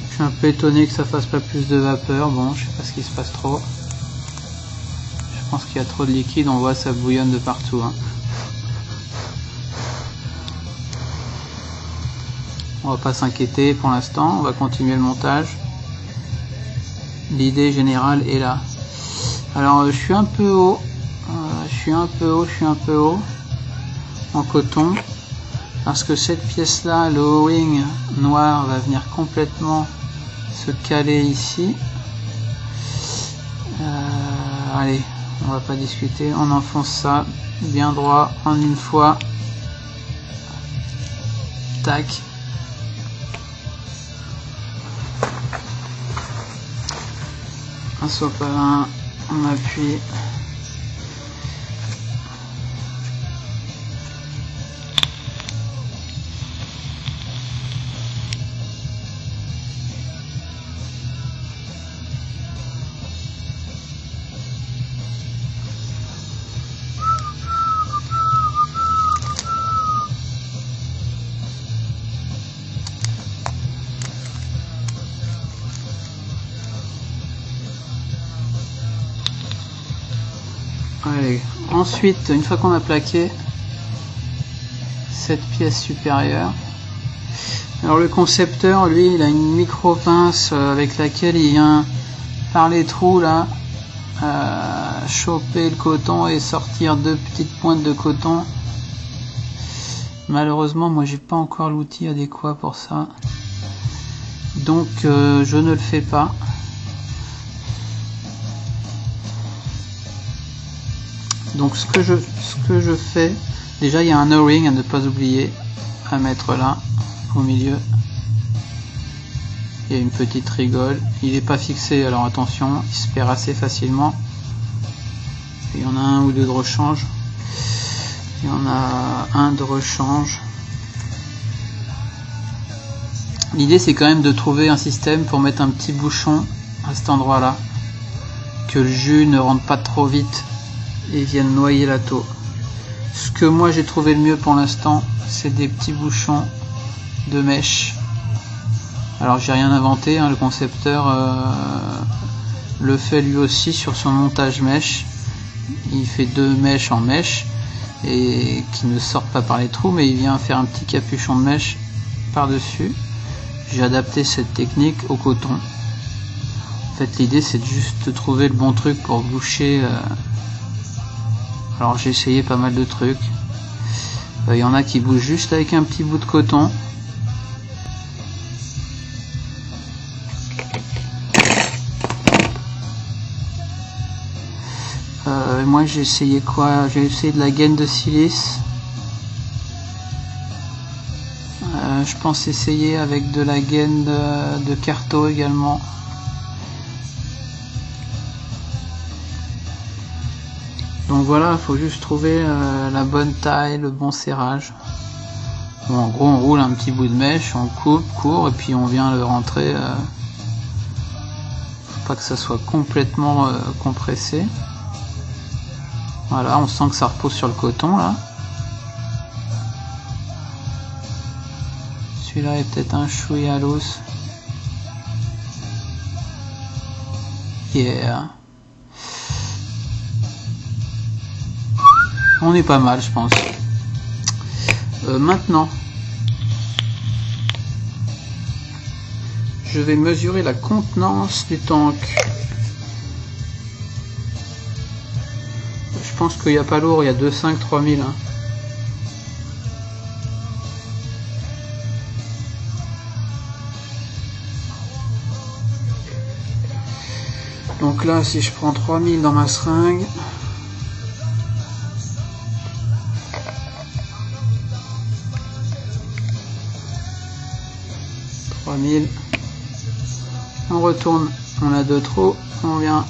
Je suis un peu étonné que ça fasse pas plus de vapeur. Bon, je sais pas ce qui se passe trop. Je pense qu'il y a trop de liquide, on voit ça bouillonne de partout. Hein. On va pas s'inquiéter pour l'instant, on va continuer le montage. L'idée générale est là. Alors je suis un peu haut, je suis un peu haut en coton parce que cette pièce là, le O-ring noir, va venir complètement se caler ici. Allez, on va pas discuter, on enfonce ça bien droit en une fois. Tac. Un sopalin, on appuie. Allez. Ensuite, une fois qu'on a plaqué cette pièce supérieure, alors le concepteur, lui, il a une micro pince avec laquelle il vient par les trous là, choper le coton et sortir 2 petites pointes de coton. Malheureusement moi j'ai pas encore l'outil adéquat pour ça, donc je ne le fais pas. Donc ce que je fais, déjà il y a un O-ring à ne pas oublier à mettre là au milieu. Il y a une petite rigole, il n'est pas fixé, alors attention, il se perd assez facilement. Il y en a un ou deux de rechange. Il y en a un de rechange. L'idée c'est quand même de trouver un système pour mettre un petit bouchon à cet endroit là, que le jus ne rentre pas trop vite et vienne noyer la taux. Ce que moi j'ai trouvé le mieux pour l'instant, c'est des petits bouchons de mèche. Alors j'ai rien inventé, hein, le concepteur le fait lui aussi sur son montage mèche. Il fait 2 mèches en mèche et qui ne sortent pas par les trous, mais il vient faire un petit capuchon de mèche par dessus. J'ai adapté cette technique au coton. En fait l'idée c'est juste de trouver le bon truc pour boucher. Alors j'ai essayé pas mal de trucs. Il y en a qui bougent juste avec un petit bout de coton. Moi j'ai essayé quoi? J'ai essayé de la gaine de silice. Je pense essayer avec de la gaine de carto également. Donc voilà, il faut juste trouver la bonne taille, le bon serrage. Bon, en gros on roule un petit bout de mèche, on coupe court et puis on vient le rentrer. Faut pas que ça soit complètement compressé. Voilà, on sent que ça repose sur le coton là. Celui-là est peut-être un chouïa à l'os. Yeah. On est pas mal, je pense. Maintenant, je vais mesurer la contenance du tank. Je pense qu'il n'y a pas lourd, il y a 2,5 3000. Hein. Donc là, si je prends 3000 dans ma seringue, on retourne, on a 2 trous, on vient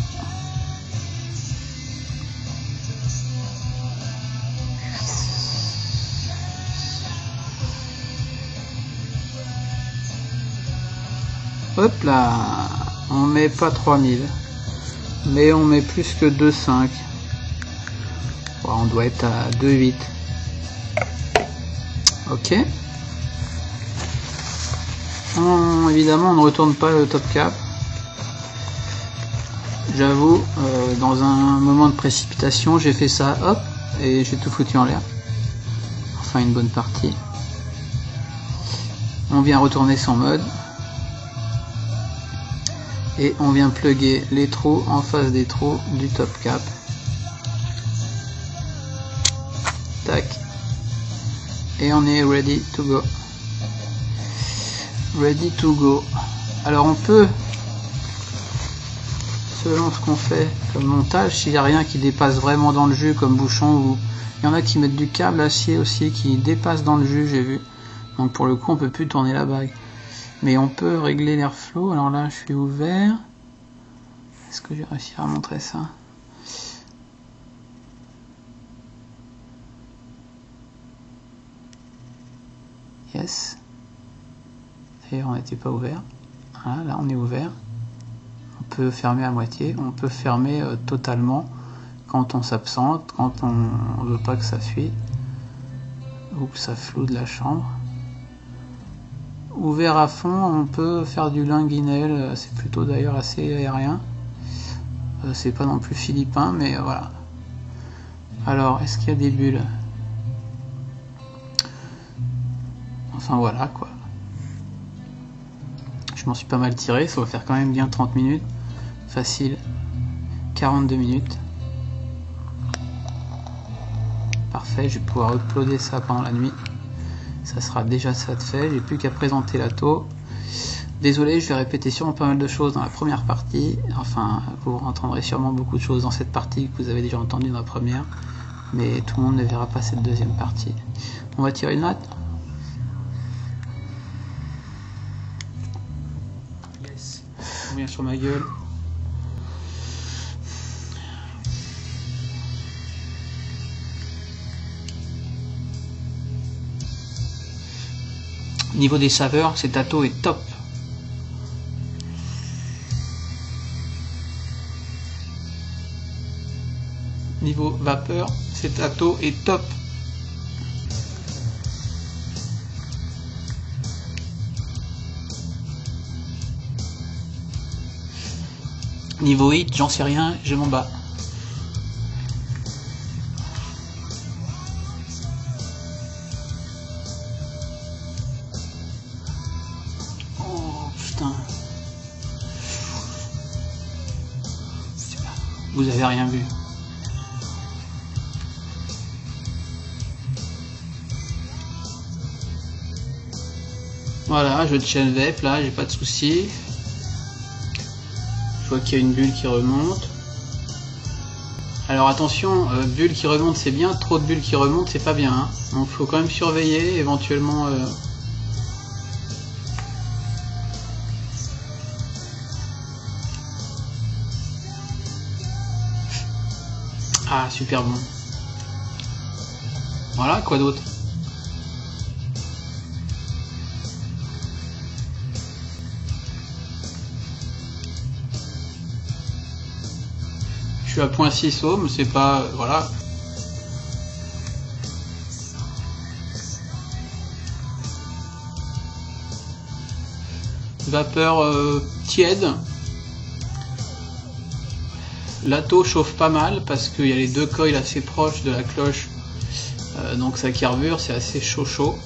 hop là, on met pas 3000 mais on met plus que 2,5. On doit être à 2,8. Ok. Évidemment on ne retourne pas le top cap. J'avoue, dans un moment de précipitation j'ai fait ça, hop, et j'ai tout foutu en l'air. Enfin une bonne partie. On vient retourner son mode et on vient plugger les trous en face des trous du top cap. Tac, et on est ready to go. Ready to go. Alors on peut, selon ce qu'on fait comme montage, s'il n'y a rien qui dépasse vraiment dans le jus comme bouchon, ou il y en a qui mettent du câble acier aussi qui dépasse dans le jus, j'ai vu. Donc pour le coup on peut plus tourner la bague. Mais on peut régler l'airflow. Alors là je suis ouvert. Est-ce que j'ai réussi à montrer ça? Yes. D'ailleurs on n'était pas ouvert. Voilà, là on est ouvert. On peut fermer à moitié. On peut fermer totalement quand on s'absente, quand on veut pas que ça fuit ou que ça floue de la chambre. Ouvert à fond, on peut faire du linguinel, c'est plutôt d'ailleurs assez aérien. C'est pas non plus philippin, mais voilà. Alors, est-ce qu'il y a des bulles? Enfin voilà quoi. Je m'en suis pas mal tiré, ça va faire quand même bien 30 minutes. facile, 42 minutes. Parfait, je vais pouvoir uploader ça pendant la nuit. Ça sera déjà ça de fait, j'ai plus qu'à présenter l'ATO. Désolé, je vais répéter sûrement pas mal de choses dans la première partie. Enfin, vous entendrez sûrement beaucoup de choses dans cette partie que vous avez déjà entendu dans la première. Mais tout le monde ne verra pas cette deuxième partie. On va tirer une note. Yes. On vient sur ma gueule. Niveau des saveurs, cet ATO est top. Niveau vapeur, cet ATO est top. Niveau hit, j'en sais rien, je m'en bats. Oh putain. Vous avez rien vu. Voilà, je chaîne VEP, là, j'ai pas de soucis. Je vois qu'il y a une bulle qui remonte. Alors attention, bulle qui remonte c'est bien, trop de bulles qui remontent c'est pas bien. Hein. Donc faut quand même surveiller, éventuellement... Ah, super bon. Voilà, quoi d'autre? Je suis à 0.6 ohms, c'est pas... voilà. Vapeur tiède. L'ATO chauffe pas mal parce qu'il y a les deux coils assez proches de la cloche. Donc ça carbure, c'est assez chaud.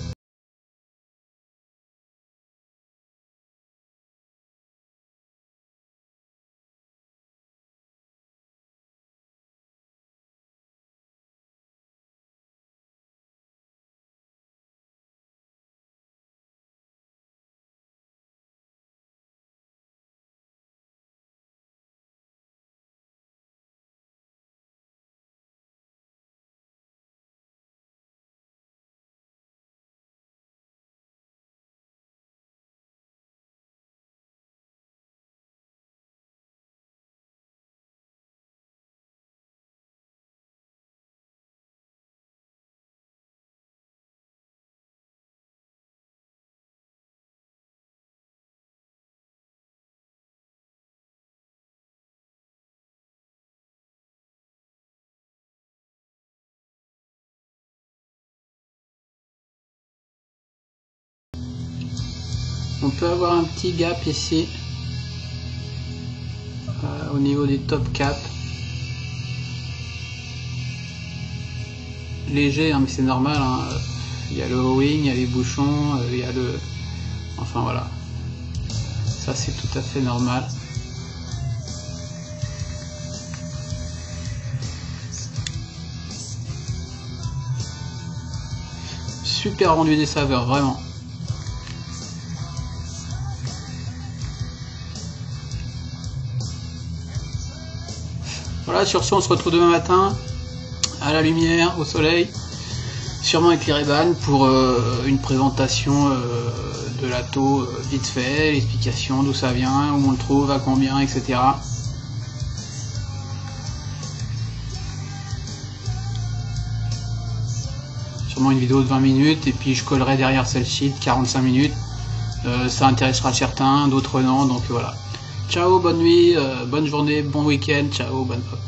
On peut avoir un petit gap ici au niveau des top caps. Léger, hein, mais c'est normal. Hein. Il y a le O-wing, il y a les bouchons, il y a le... Enfin voilà. Ça c'est tout à fait normal. Super rendu des saveurs, vraiment. Voilà, sur ce on se retrouve demain matin, à la lumière, au soleil, sûrement avec les Ray-Ban pour une présentation de l'ATO vite fait, l'explication d'où ça vient, où on le trouve, à combien, etc. Sûrement une vidéo de 20 minutes et puis je collerai derrière celle-ci de 45 minutes. Ça intéressera certains, d'autres non, donc voilà. Ciao, bonne nuit, bonne journée, bon week-end, ciao, bonne pop.